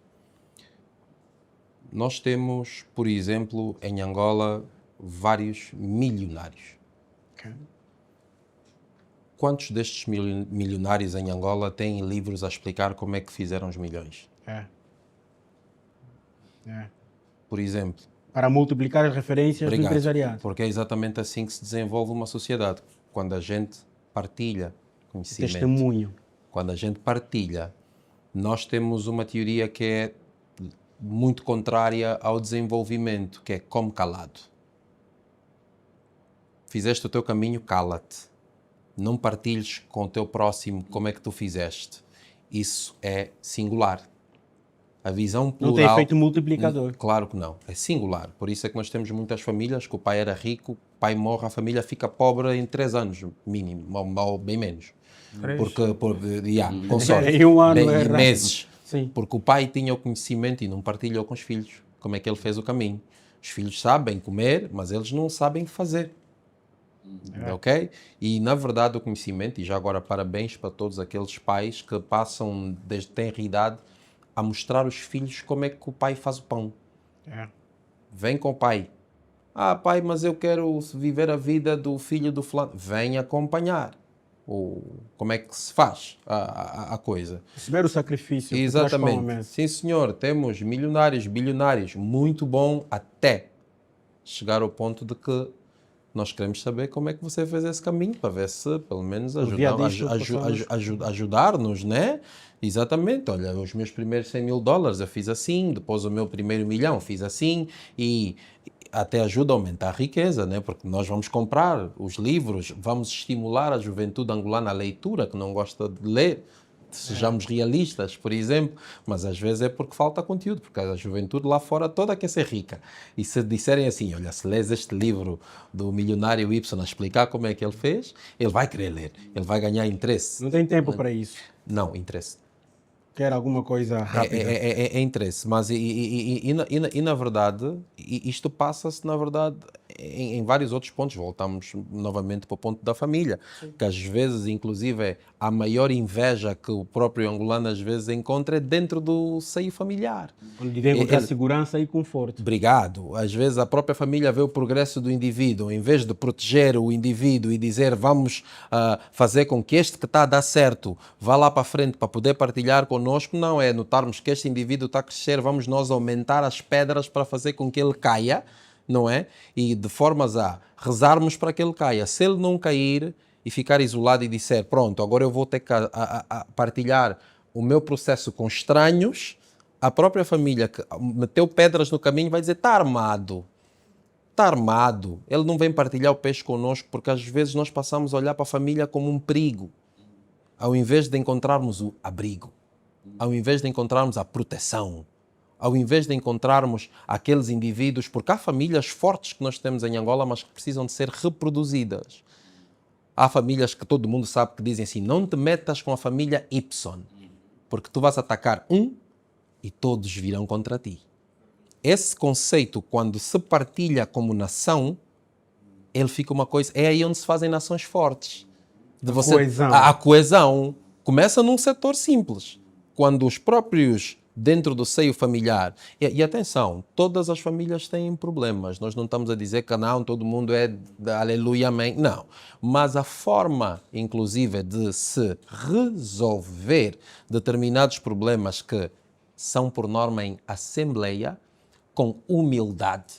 Nós temos, por exemplo, em Angola, vários milionários. Ok. Quantos destes milionários em Angola têm livros a explicar como é que fizeram os milhões? Por exemplo. Para multiplicar as referências do empresariado. Porque é exatamente assim que se desenvolve uma sociedade. Quando a gente partilha conhecimento. Testemunho. Quando a gente partilha, nós temos uma teoria que é muito contrária ao desenvolvimento, que é come calado. Fizeste o teu caminho, cala-te. Não partilhes com o teu próximo como é que tu fizeste. Isso é singular. A visão plural... Não tem efeito multiplicador. Claro que não. É singular. Por isso é que nós temos muitas famílias que o pai era rico, o pai morre, a família fica pobre em 3 anos, mínimo, ou bem menos. 3. Porque, com sorte. Em um ano Bem, é em meses. Sim. Porque o pai tinha o conhecimento e não partilhou com os filhos. Como é que ele fez o caminho? Os filhos sabem comer, mas eles não sabem fazer. Ok? E, na verdade, o conhecimento, e já agora parabéns para todos aqueles pais que passam, desde tenra idade, a mostrar aos filhos como é que o pai faz o pão. Vem com o pai. Ah, pai, mas eu quero viver a vida do filho do fulano. Vem acompanhar. Como é que se faz a coisa. Receber o sacrifício. Exatamente. Sim, senhor. Temos milionários, bilionários. Muito bom até chegar ao ponto de que nós queremos saber como é que você fez esse caminho para ver se, pelo menos, ajudar-nos, né? Exatamente. Olha, os meus primeiros $100.000 eu fiz assim, depois o meu primeiro milhão fiz assim e até ajuda a aumentar a riqueza, né? Porque nós vamos comprar os livros, vamos estimular a juventude angolana à leitura, que não gosta de ler. Sejamos realistas, por exemplo, mas às vezes é porque falta conteúdo, porque a juventude lá fora toda quer ser rica. E se disserem assim, olha, se lês este livro do milionário Y a explicar como é que ele fez, ele vai querer ler, ele vai ganhar interesse. Não tem tempo para isso. Não, interesse. Quer alguma coisa rápida. É interesse, mas na verdade, isto passa-se, na verdade, em vários outros pontos. Voltamos novamente para o ponto da família, que às vezes, inclusive, a maior inveja que o próprio angolano às vezes encontra é dentro do seio familiar. Onde deve encontrar segurança e conforto. Obrigado. Às vezes a própria família vê o progresso do indivíduo, em vez de proteger o indivíduo e dizer vamos fazer com que este que está a dar certo vá lá para frente para poder partilhar connosco, não é notarmos que este indivíduo está a crescer, vamos nós aumentar as pedras para fazer com que ele caia, não é? E de formas a rezarmos para que ele caia. Se ele não cair e ficar isolado e disser, pronto, agora eu vou ter que partilhar o meu processo com estranhos, a própria família que meteu pedras no caminho vai dizer, está armado. Está armado. Ele não vem partilhar o peixe connosco porque às vezes nós passamos a olhar para a família como um perigo, ao invés de encontrarmos o abrigo, ao invés de encontrarmos a proteção, ao invés de encontrarmos aqueles indivíduos, porque há famílias fortes que nós temos em Angola, mas que precisam de ser reproduzidas. Há famílias que todo mundo sabe que dizem assim, não te metas com a família Y, porque tu vais atacar um e todos virão contra ti. Esse conceito, quando se partilha como nação, ele fica uma coisa... É aí onde se fazem nações fortes. Coesão. A coesão começa num setor simples. Quando os próprios, dentro do seio familiar... E atenção, todas as famílias têm problemas. Nós não estamos a dizer que não, todo mundo é de aleluia, amém. Não. Mas a forma, inclusive, de se resolver determinados problemas que são, por norma, em assembleia, com humildade,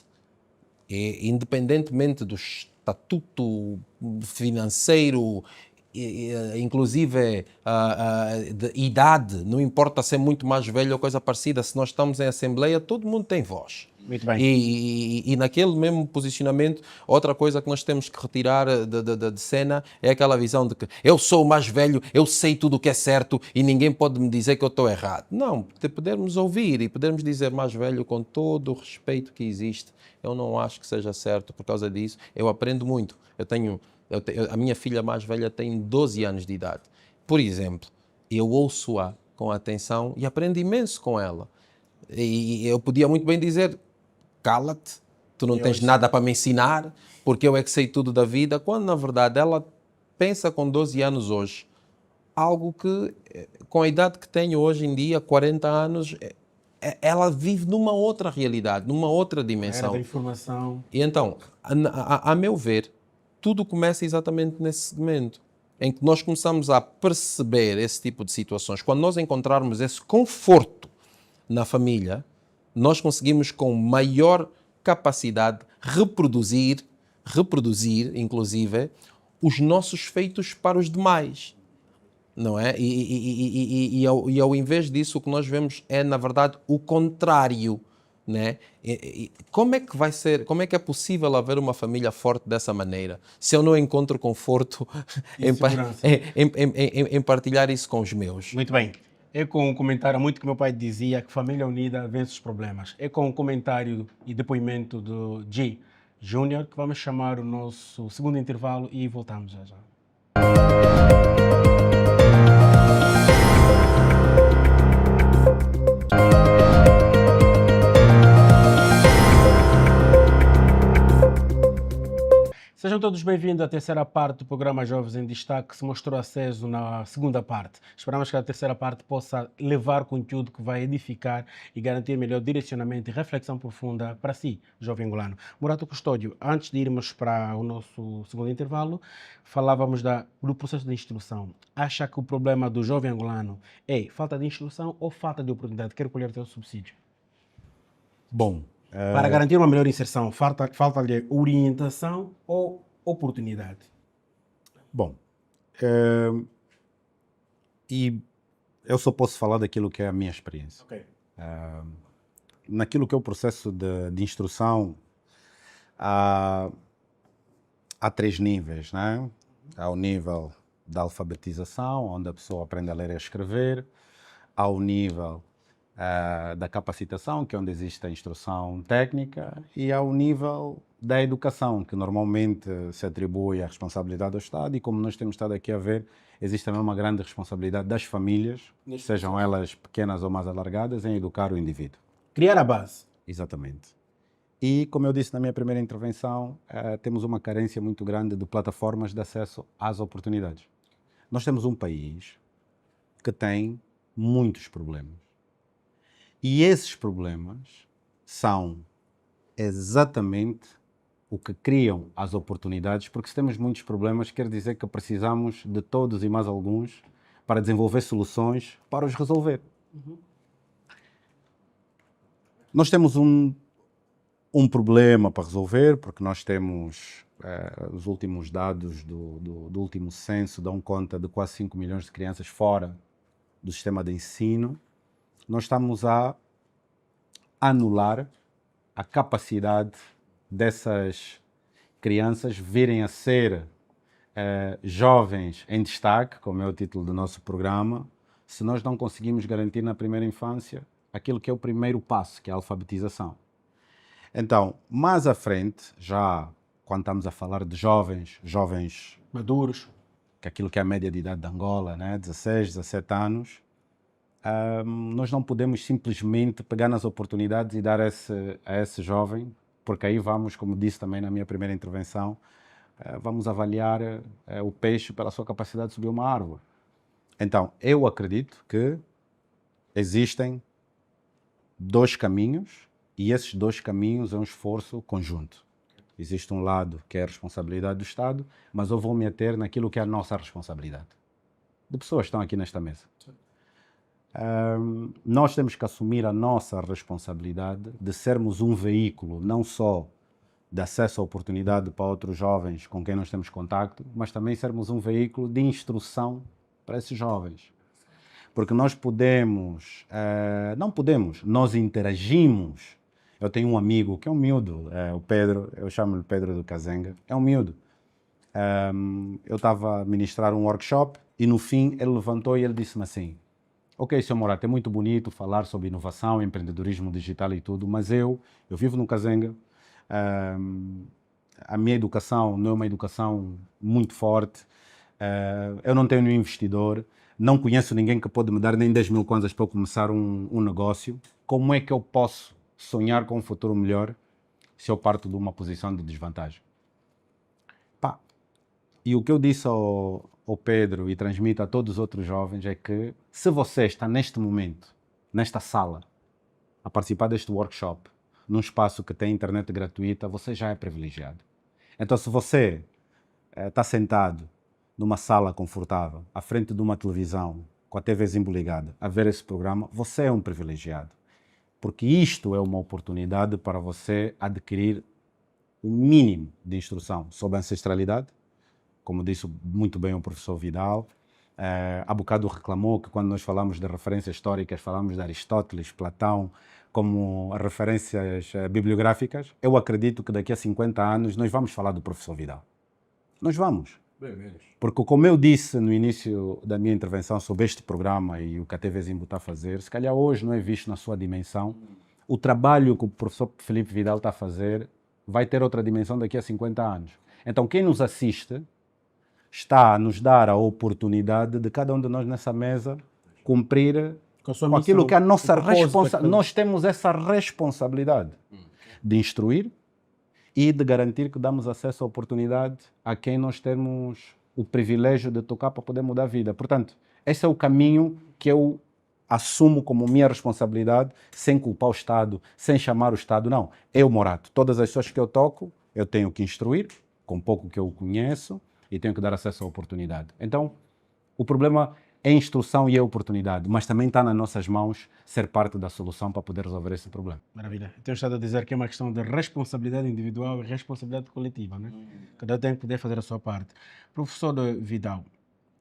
e, independentemente do estatuto financeiro, inclusive de idade, não importa ser muito mais velho ou coisa parecida, se nós estamos em assembleia, todo mundo tem voz. Muito bem. E naquele mesmo posicionamento, outra coisa que nós temos que retirar de cena é aquela visão de que eu sou o mais velho, eu sei tudo o que é certo e ninguém pode me dizer que eu estou errado. Não, de podermos ouvir e podermos dizer mais velho com todo o respeito que existe, eu não acho que seja certo por causa disso. Eu aprendo muito. A minha filha mais velha tem 12 anos de idade. Por exemplo, eu ouço-a com atenção e aprendo imenso com ela. E eu podia muito bem dizer, cala-te, tu não tens nada para me ensinar, porque eu é que sei tudo da vida, quando na verdade ela pensa com 12 anos hoje, algo que, com a idade que tenho hoje em dia, 40 anos, ela vive numa outra realidade, numa outra Era dimensão. da informação. E então, a meu ver, tudo começa exatamente nesse segmento, em que nós começamos a perceber esse tipo de situações. Quando nós encontrarmos esse conforto na família, nós conseguimos com maior capacidade reproduzir inclusive, os nossos feitos para os demais, não é? E ao invés disso, o que nós vemos é, na verdade, o contrário, né? Como é que vai ser, como é que é possível haver uma família forte dessa maneira, se eu não encontro conforto Segurança. em partilhar isso com os meus? Muito bem. É com um comentário muito que meu pai dizia que família unida vence os problemas. É com um comentário e depoimento do G. Júnior que vamos chamar o nosso segundo intervalo e voltamos já já. Sejam todos bem-vindos à terceira parte do programa Jovens em Destaque, que se mostrou aceso na segunda parte. Esperamos que a terceira parte possa levar conteúdo que vai edificar e garantir melhor direcionamento e reflexão profunda para si, jovem angolano. Morato Custódio, antes de irmos para o nosso segundo intervalo, falávamos do processo de instrução. Acha que o problema do jovem angolano é falta de instrução ou falta de oportunidade? Quer colher teu subsídio? Bom, Para garantir uma melhor inserção, falta-lhe orientação ou oportunidade? bom, e eu só posso falar daquilo que é a minha experiência. Ok. Naquilo que é o processo de instrução, há 3 níveis, né? Há o nível da alfabetização, onde a pessoa aprende a ler e a escrever. Há o nível da capacitação, que é onde existe a instrução técnica, e há o nível da educação, que normalmente se atribui a responsabilidade ao Estado, e como nós temos estado aqui a ver, existe também uma grande responsabilidade das famílias, sejam elas pequenas ou mais alargadas, em educar o indivíduo. Criar a base. Exatamente. E, como eu disse na minha primeira intervenção, temos uma carência muito grande de plataformas de acesso às oportunidades. Nós temos um país que tem muitos problemas. E esses problemas são exatamente o que criam as oportunidades, porque se temos muitos problemas, quer dizer que precisamos de todos e mais alguns para desenvolver soluções para os resolver. Nós temos um problema para resolver, porque nós temos os últimos dados do último censo dão conta de quase 5 milhões de crianças fora do sistema de ensino. Nós estamos a anular a capacidade dessas crianças virem a ser jovens em destaque, como é o título do nosso programa, se nós não conseguimos garantir na primeira infância aquilo que é o primeiro passo, que é a alfabetização. Então, mais à frente, já quando estamos a falar de jovens Maduros. que aquilo que é a média de idade de Angola, né? 16, 17 anos, nós não podemos simplesmente pegar nas oportunidades e dar a esse jovem, porque aí vamos, como disse também na minha primeira intervenção, vamos avaliar o peixe pela sua capacidade de subir uma árvore. Então, eu acredito que existem 2 caminhos e esses 2 caminhos é um esforço conjunto. Existe um lado que é a responsabilidade do Estado, mas eu vou me ater naquilo que é a nossa responsabilidade. De pessoas que estão aqui nesta mesa. Nós temos que assumir a nossa responsabilidade de sermos um veículo, não só de acesso à oportunidade para outros jovens com quem nós temos contacto, mas também sermos um veículo de instrução para esses jovens. Porque nós nós interagimos Eu tenho um amigo que é um miúdo, o Pedro, eu chamo-lhe Pedro do Kazenga, é um miúdo. Eu estava a ministrar um workshop e no fim ele levantou e ele disse-me assim: ok, Sr. Morato, é muito bonito falar sobre inovação, empreendedorismo digital e tudo, mas eu vivo no Kazenga, a minha educação não é uma educação muito forte, eu não tenho nenhum investidor, não conheço ninguém que pode me dar nem 10 mil kwanzas para eu começar um negócio. Como é que eu posso sonhar com um futuro melhor se eu parto de uma posição de desvantagem? Pá. E o que eu disse ao Pedro e transmito a todos os outros jovens é que se você está neste momento, nesta sala, a participar deste workshop, num espaço que tem internet gratuita, você já é privilegiado. Então, se você está sentado numa sala confortável, à frente de uma televisão, com a TV Zimbo ligada, a ver esse programa, você é um privilegiado. Porque isto é uma oportunidade para você adquirir o mínimo de instrução sobre ancestralidade, como disse muito bem o professor Vidal. Há bocado reclamou que quando nós falamos de referências históricas, falamos de Aristóteles, Platão, como referências bibliográficas. Eu acredito que daqui a 50 anos nós vamos falar do professor Vidal. Nós vamos. Bem menos. Porque como eu disse no início da minha intervenção sobre este programa e o que a TV Zimbo está a fazer, se calhar hoje não é visto na sua dimensão. O trabalho que o professor Felipe Vidal está a fazer vai ter outra dimensão daqui a 50 anos. Então quem nos assiste está a nos dar a oportunidade de cada um de nós nessa mesa cumprir com aquilo que é a nossa responsabilidade. Nós temos essa responsabilidade de instruir e de garantir que damos acesso à oportunidade a quem nós temos o privilégio de tocar para poder mudar a vida. Portanto, esse é o caminho que eu assumo como minha responsabilidade, sem culpar o Estado, sem chamar o Estado. Não, eu, Morato, todas as pessoas que eu toco, eu tenho que instruir, com pouco que eu conheço, e tenho que dar acesso à oportunidade. Então, o problema é instrução e é oportunidade, mas também está nas nossas mãos ser parte da solução para poder resolver esse problema. Maravilha. Tenho estado a dizer que é uma questão de responsabilidade individual e responsabilidade coletiva, né? Cada um tem que poder fazer a sua parte. Professor Vidal,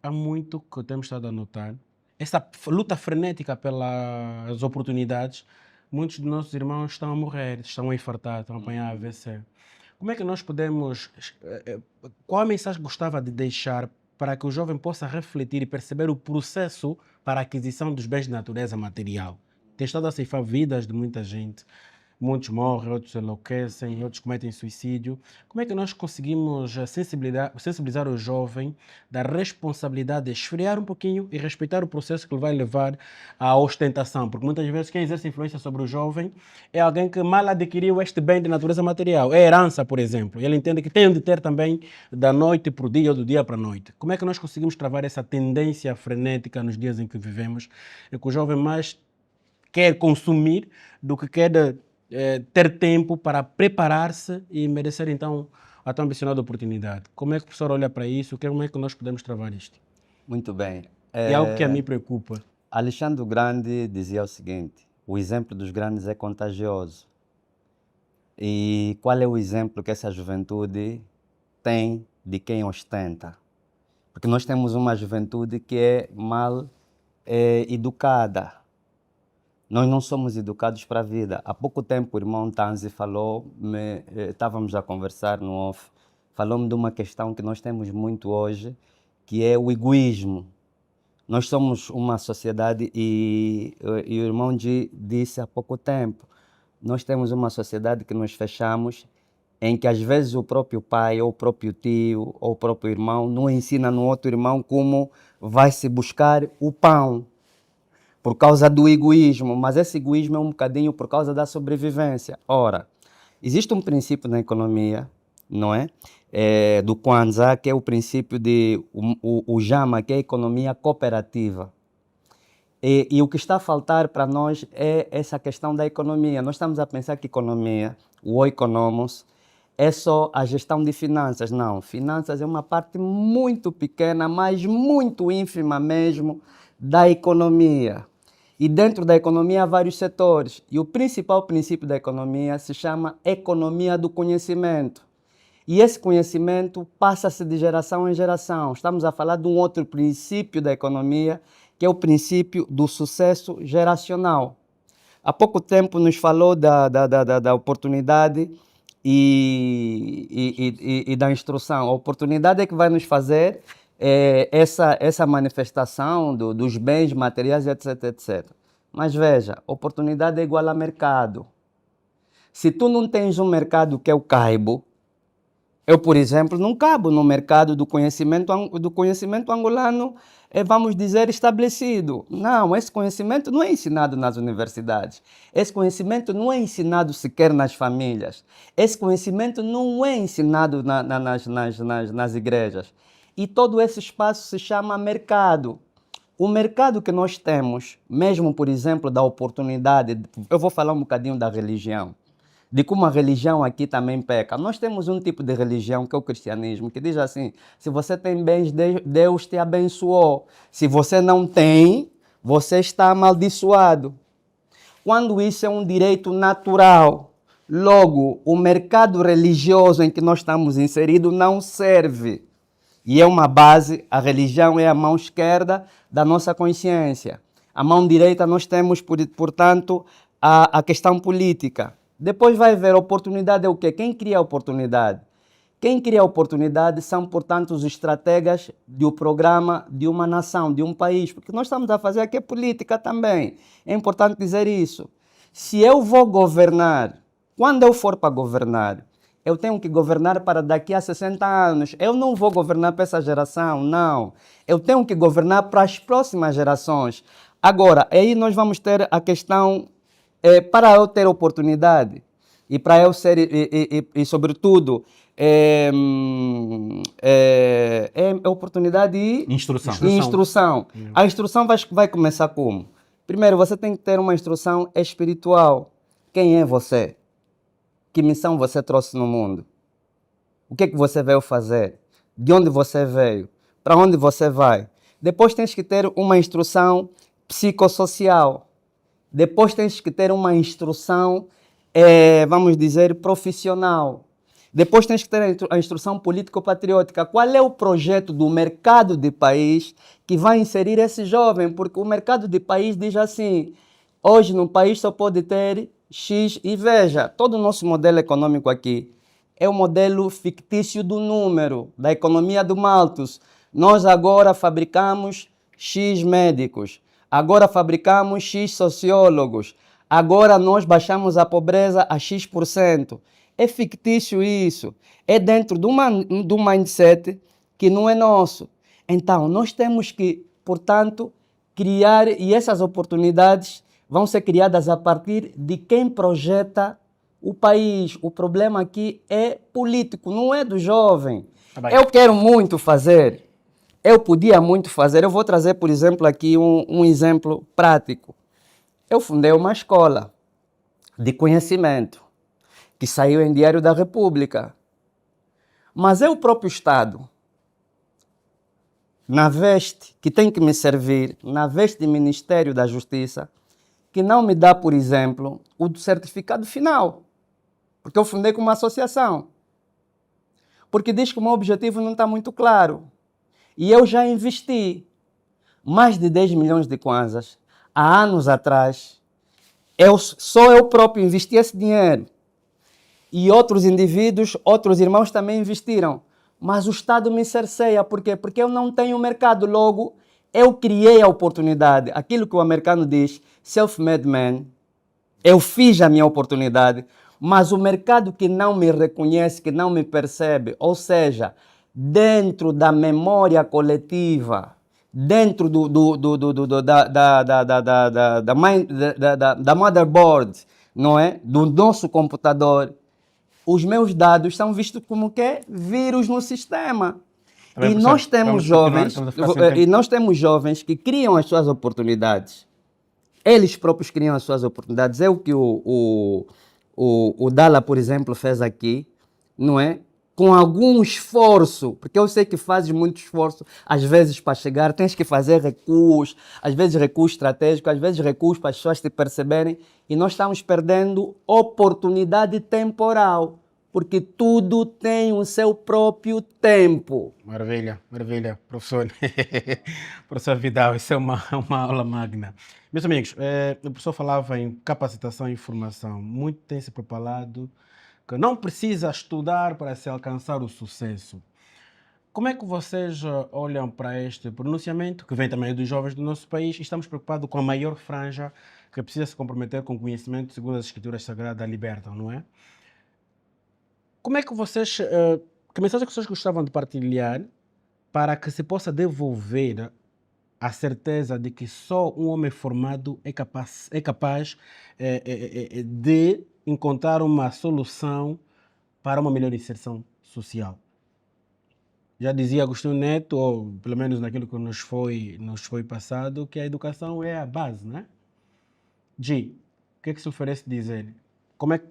há muito que temos estado a notar essa luta frenética pelas oportunidades. Muitos de nossos irmãos estão a morrer, estão a infartar, estão a apanhar AVC. Como é que nós podemos... Qual a mensagem que gostava de deixar para que o jovem possa refletir e perceber o processo para a aquisição dos bens de natureza material? Tem estado a ceifar vidas de muita gente. Muitos morrem, outros enlouquecem, outros cometem suicídio. Como é que nós conseguimos sensibilizar o jovem da responsabilidade de esfriar um pouquinho e respeitar o processo que ele vai levar à ostentação? Porque muitas vezes quem exerce influência sobre o jovem é alguém que mal adquiriu este bem de natureza material. É herança, por exemplo. Ele entende que tem de ter também da noite para o dia ou do dia para a noite. Como é que nós conseguimos travar essa tendência frenética nos dias em que vivemos, em que o jovem mais quer consumir do que quer ter tempo para preparar-se e merecer então a tão ambicionada oportunidade? Como é que o professor olha para isso? Como é que nós podemos travar isto? Muito bem. É algo que a mim preocupa. Alexandre o Grande dizia o seguinte: o exemplo dos grandes é contagioso. E qual é o exemplo que essa juventude tem de quem ostenta? Porque nós temos uma juventude que é mal educada. Nós não somos educados para a vida. Há pouco tempo o irmão Tanzi estávamos a conversar no off, falou-me de uma questão que nós temos muito hoje, que é o egoísmo. Nós somos uma sociedade e o irmão disse há pouco tempo, nós temos uma sociedade que nos fechamos, em que às vezes o próprio pai, ou o próprio tio, ou o próprio irmão não ensina no outro irmão como vai se buscar o pão, por causa do egoísmo, mas esse egoísmo é um bocadinho por causa da sobrevivência. Ora, existe um princípio na economia, não é? Do Kwanzaa, que é o princípio de o Jama, que é a economia cooperativa. E o que está a faltar para nós é essa questão da economia. Nós estamos a pensar que economia, o economos, é só a gestão de finanças. Não, finanças é uma parte muito pequena, mas muito ínfima mesmo, da economia. E dentro da economia há vários setores. E o principal princípio da economia se chama economia do conhecimento. E esse conhecimento passa-se de geração em geração. Estamos a falar de um outro princípio da economia, que é o princípio do sucesso geracional. há pouco tempo nos falou da oportunidade e da instrução. A oportunidade é que vai nos fazer essa manifestação dos bens materiais, etc, etc. Mas veja, oportunidade é igual a mercado. Se tu não tens um mercado que eu caibo, eu, por exemplo, não cabo no mercado do conhecimento angolano, vamos dizer, estabelecido. Não, esse conhecimento não é ensinado nas universidades. Esse conhecimento não é ensinado sequer nas famílias. Esse conhecimento não é ensinado nas igrejas. E todo esse espaço se chama mercado. O mercado que nós temos, mesmo, por exemplo, da oportunidade, eu vou falar um bocadinho da religião, de como a religião aqui também peca. Nós temos um tipo de religião que é o cristianismo, que diz assim, se você tem bens, Deus te abençoou. Se você não tem, você está amaldiçoado. Quando isso é um direito natural, logo, o mercado religioso em que nós estamos inseridos não serve. E é uma base, a religião é a mão esquerda da nossa consciência. A mão direita nós temos, portanto, a questão política. Depois vai ver, oportunidade é o quê? Quem cria a oportunidade? Quem cria a oportunidade são, portanto, os estrategas do programa de uma nação, de um país. Porque nós estamos a fazer aqui política também. É importante dizer isso. Se eu vou governar, quando eu for para governar, eu tenho que governar para daqui a 60 anos. Eu não vou governar para essa geração, não. Eu tenho que governar para as próximas gerações. Agora, aí nós vamos ter a questão, para eu ter oportunidade, e para eu ser, e sobretudo, oportunidade e instrução. A instrução vai começar como? Primeiro, você tem que ter uma instrução espiritual. Quem é você? Que missão você trouxe no mundo? O que é que você veio fazer? De onde você veio? Para onde você vai? Depois tens que ter uma instrução psicossocial. Depois tens que ter uma instrução, vamos dizer, profissional. Depois tens que ter a instrução político-patriótica. Qual é o projeto do mercado de país que vai inserir esse jovem? Porque o mercado de país diz assim, hoje no país só pode ter X, e veja, todo o nosso modelo econômico aqui é o modelo fictício do número, da economia do Malthus. Nós agora fabricamos X médicos, agora fabricamos X sociólogos, agora nós baixamos a pobreza a X%. É fictício isso, é dentro de um mindset que não é nosso. Então, nós temos que, portanto, criar, e essas oportunidades vão ser criadas a partir de quem projeta o país. O problema aqui é político, não é do jovem. Eu quero muito fazer, eu podia muito fazer. Eu vou trazer, por exemplo, aqui um exemplo prático. Eu fundei uma escola de conhecimento, que saiu em Diário da República. Mas é o próprio Estado, na veste que tem que me servir, na veste de Ministério da Justiça, que não me dá, por exemplo, o certificado final. Porque eu fundei com uma associação. Porque diz que o meu objetivo não está muito claro. E eu já investi mais de 10 milhões de kwanzas há anos atrás. Só eu próprio investi esse dinheiro. E outros indivíduos, outros irmãos também investiram. Mas o Estado me cerceia. Por quê? Porque eu não tenho mercado. Logo, eu criei a oportunidade. Aquilo que o americano diz, self-made man. Eu fiz a minha oportunidade. Mas o mercado que não me reconhece, que não me percebe, ou seja, dentro da memória coletiva, dentro da motherboard, não é? Do nosso computador, os meus dados são vistos como que vírus no sistema. E nós temos jovens que criam as suas oportunidades. Eles próprios criam as suas oportunidades. É o que o Dala, por exemplo, fez aqui, não é? Com algum esforço, porque eu sei que fazes muito esforço, às vezes para chegar, tens que fazer recuos, às vezes recuos estratégicos, às vezes recuos para as pessoas te perceberem, e nós estamos perdendo oportunidade temporal. porque tudo tem o seu próprio tempo. Maravilha, maravilha, professor. Professor Vidal, isso é uma aula magna. Meus amigos, o professor falava em capacitação e formação. Muito tem se propalado que não precisa estudar para se alcançar o sucesso. Como é que vocês olham para este pronunciamento, que vem também dos jovens do nosso país, e estamos preocupados com a maior franja que precisa se comprometer com o conhecimento segundo as escrituras sagradas libertam, não é? Como é que vocês, que mensagem que vocês gostavam de partilhar para que se possa devolver a certeza de que só um homem formado é capaz de encontrar uma solução para uma melhor inserção social? Já dizia Agostinho Neto, ou pelo menos naquilo que nos foi passado, que a educação é a base, né? Gi, o que é que se oferece dizer? Como é que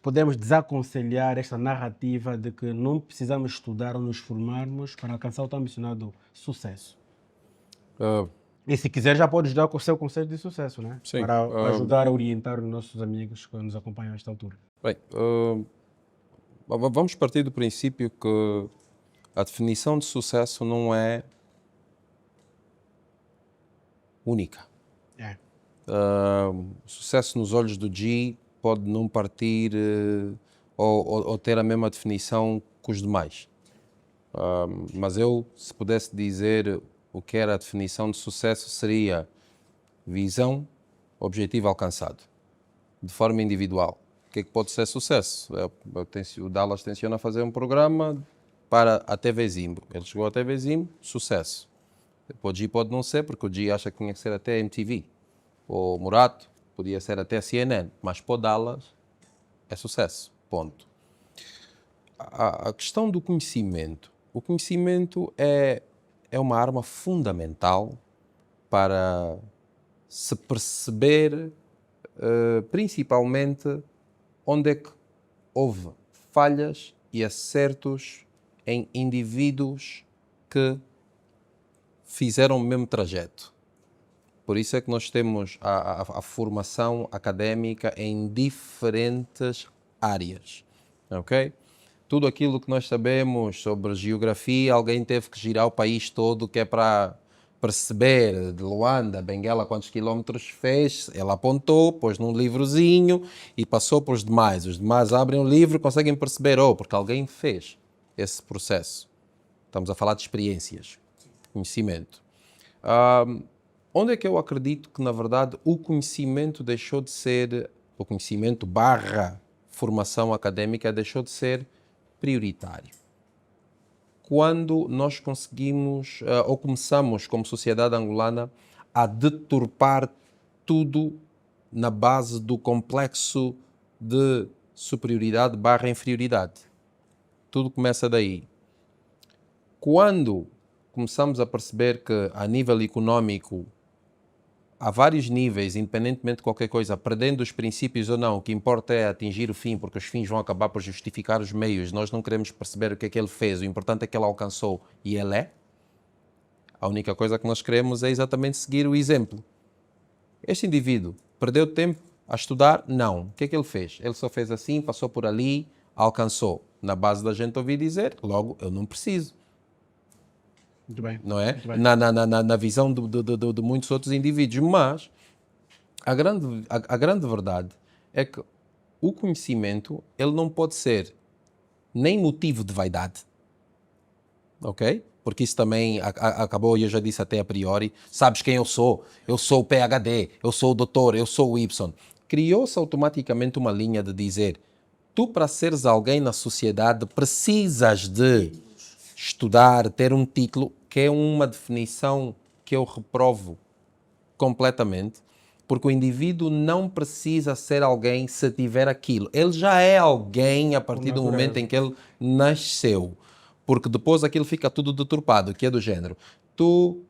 podemos desaconselhar esta narrativa de que não precisamos estudar ou nos formarmos para alcançar o tão mencionado sucesso? Ah, E se quiser já pode dar o seu conceito de sucesso, né? Sim, Para ajudar a orientar os nossos amigos que nos acompanham a esta altura. bem, vamos partir do princípio que a definição de sucesso não é única. É. Sucesso nos olhos do G pode não partir ou ter a mesma definição que os demais. Mas eu, se pudesse dizer o que era a definição de sucesso, seria visão, objetivo alcançado, de forma individual. O que é que pode ser sucesso? O Dallas tenciona fazer um programa para a TV Zimbo. Ele chegou à TV Zimbo, sucesso. O G pode não ser, porque o G acha que tinha que ser até MTV. O Murato podia ser até CNN, mas para o Dallas é sucesso, ponto. A questão do conhecimento. O conhecimento é uma arma fundamental para se perceber principalmente onde é que houve falhas e acertos em indivíduos que fizeram o mesmo trajeto. Por isso é que nós temos a formação académica em diferentes áreas, ok? Tudo aquilo que nós sabemos sobre geografia, alguém teve que girar o país todo, que é para perceber de Luanda, Benguela, quantos quilómetros fez, ela apontou, pôs num livrozinho e passou para os demais. Os demais abrem o livro e conseguem perceber, porque alguém fez esse processo. Estamos a falar de experiências, conhecimento. Onde é que eu acredito que, na verdade, o conhecimento deixou de ser, o conhecimento / formação académica deixou de ser prioritário? Quando nós conseguimos, ou começamos como sociedade angolana, a deturpar tudo na base do complexo de superioridade / inferioridade. Tudo começa daí. Quando começamos a perceber que, a nível econômico, há vários níveis, independentemente de qualquer coisa, perdendo os princípios ou não, o que importa é atingir o fim, porque os fins vão acabar por justificar os meios. Nós não queremos perceber o que é que ele fez, o importante é que ele alcançou e ele é. A única coisa que nós queremos é exatamente seguir o exemplo. Este indivíduo perdeu tempo a estudar? Não. O que é que ele fez? Ele só fez assim, passou por ali, alcançou. Na base da gente ouvir dizer, logo, eu não preciso. Muito bem. Não é? Muito bem. Na visão de muitos outros indivíduos. Mas a grande verdade é que o conhecimento ele não pode ser nem motivo de vaidade, ok? Porque isso também acabou, e eu já disse até a priori, sabes quem eu sou o PhD, eu sou o doutor, eu sou o Y. Criou-se automaticamente uma linha de dizer, tu para seres alguém na sociedade precisas de estudar, ter um título, que é uma definição que eu reprovo completamente, porque o indivíduo não precisa ser alguém se tiver aquilo. Ele já é alguém a partir do momento em que ele nasceu, porque depois aquilo fica tudo deturpado, que é do género. Tu,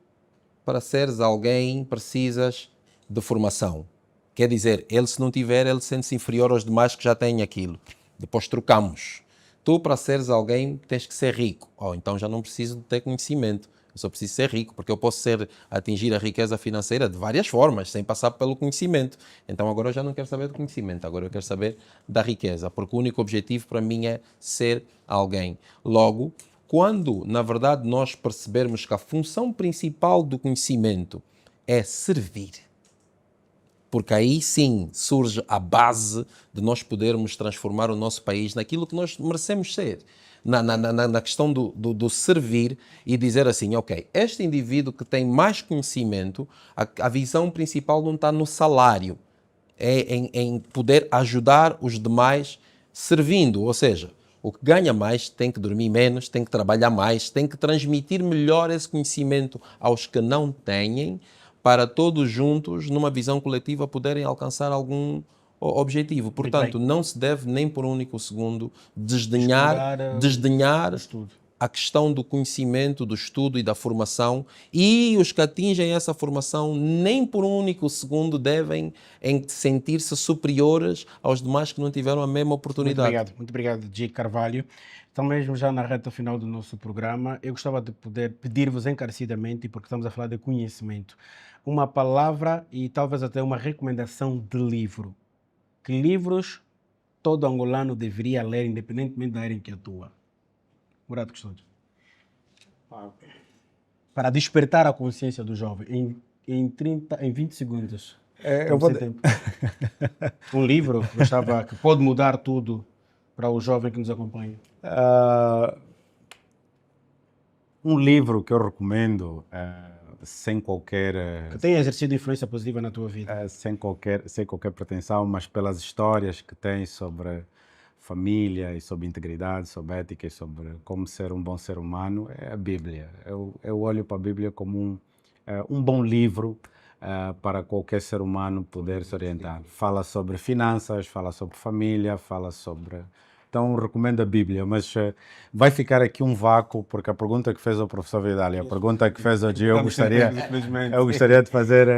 para seres alguém, precisas de formação. Quer dizer, ele se não tiver, ele sente-se inferior aos demais que já têm aquilo. Depois trocamos. Tu, para seres alguém, tens que ser rico. Então já não preciso de ter conhecimento. Eu só preciso ser rico, porque eu posso atingir a riqueza financeira de várias formas, sem passar pelo conhecimento. Então agora eu já não quero saber do conhecimento, agora eu quero saber da riqueza, porque o único objetivo para mim é ser alguém. Logo, quando na verdade nós percebermos que a função principal do conhecimento é servir, porque aí sim surge a base de nós podermos transformar o nosso país naquilo que nós merecemos ser. Na questão do servir e dizer assim, ok, este indivíduo que tem mais conhecimento, a visão principal não está no salário, é em poder ajudar os demais servindo, ou seja, o que ganha mais tem que dormir menos, tem que trabalhar mais, tem que transmitir melhor esse conhecimento aos que não têm, para todos juntos, numa visão coletiva, poderem alcançar algum objetivo. Portanto, não se deve nem por um único segundo desdenhar a questão do conhecimento, do estudo e da formação, e os que atingem essa formação nem por um único segundo devem sentir-se superiores aos demais que não tiveram a mesma oportunidade. Muito obrigado, G. Carvalho. Então, mesmo já na reta final do nosso programa, eu gostava de poder pedir-vos encarecidamente, porque estamos a falar de conhecimento, uma palavra e talvez até uma recomendação de livro. Que livros todo angolano deveria ler, independentemente da área em que atua? Murado Custódio. Para despertar a consciência do jovem, em 20 segundos. Eu vou... tempo. Um livro que pode mudar tudo para o jovem que nos acompanha. Um livro que eu recomendo, sem qualquer... Que tenha exercido influência positiva na tua vida. Sem qualquer pretensão, mas pelas histórias que tem sobre família e sobre integridade, sobre ética e sobre como ser um bom ser humano, é a Bíblia. Eu olho para a Bíblia como um bom livro para qualquer ser humano poder se orientar. Fala sobre finanças, fala sobre família, fala sobre... Então, recomendo a Bíblia, mas vai ficar aqui um vácuo, porque a pergunta que fez o professor Vidal e a pergunta que fez o Gio, eu gostaria de fazer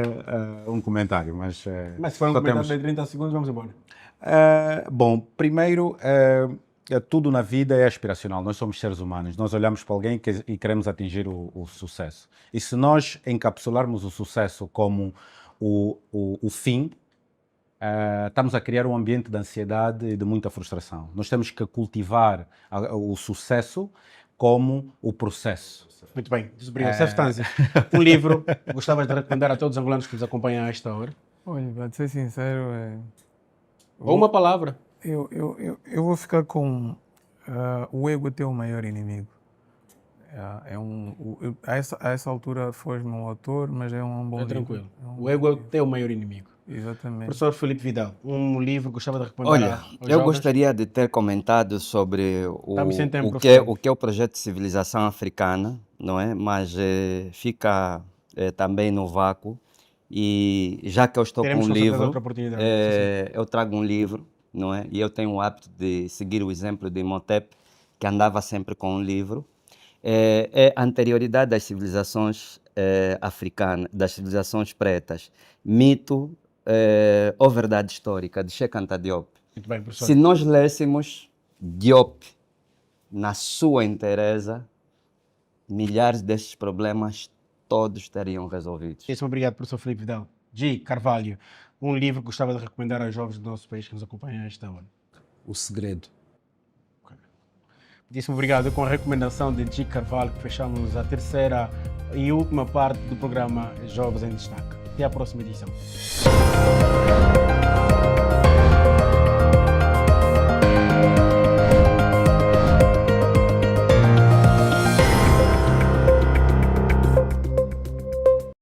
um comentário. Mas se for um comentário de 30 segundos, vamos embora. Bom, primeiro, tudo na vida é aspiracional. Nós somos seres humanos. Nós olhamos para alguém e queremos atingir o sucesso. E se nós encapsularmos o sucesso como o fim, estamos a criar um ambiente de ansiedade e de muita frustração. Nós temos que cultivar o sucesso como o processo. Muito bem. Substância. Um livro que gostavas de recomendar a todos os angolanos que nos acompanham a esta hora? Olha, para ser sincero... Ou uma palavra. Eu vou ficar com O Ego é Teu Maior Inimigo. A essa altura foge-me um autor, mas é um bom livro. Tranquilo. O ego é o teu maior inimigo. Exatamente. Professor Felipe Vidal, um livro que gostava de recomendar. Olha, eu gostaria de ter comentado sobre o que é o projeto de civilização africana, não é? Mas fica também no vácuo. E já que eu estou com um livro, eu trago um livro, não é? E eu tenho o hábito de seguir o exemplo de Imhotep, que andava sempre com um livro. É a anterioridade das civilizações africanas, das civilizações pretas. Mito ou verdade histórica, de Cheikh Anta Diop. Muito bem, professor. Se nós lêssemos Diop na sua inteireza, milhares destes problemas todos teriam resolvidos. Obrigado, professor Felipe Vidal. G. Carvalho, um livro que gostava de recomendar aos jovens do nosso país que nos acompanham a esta hora. O Segredo. Muitíssimo obrigado. Com a recomendação de G. Carvalho, que fechamos a terceira e última parte do programa Jovens em Destaque. Até a próxima edição.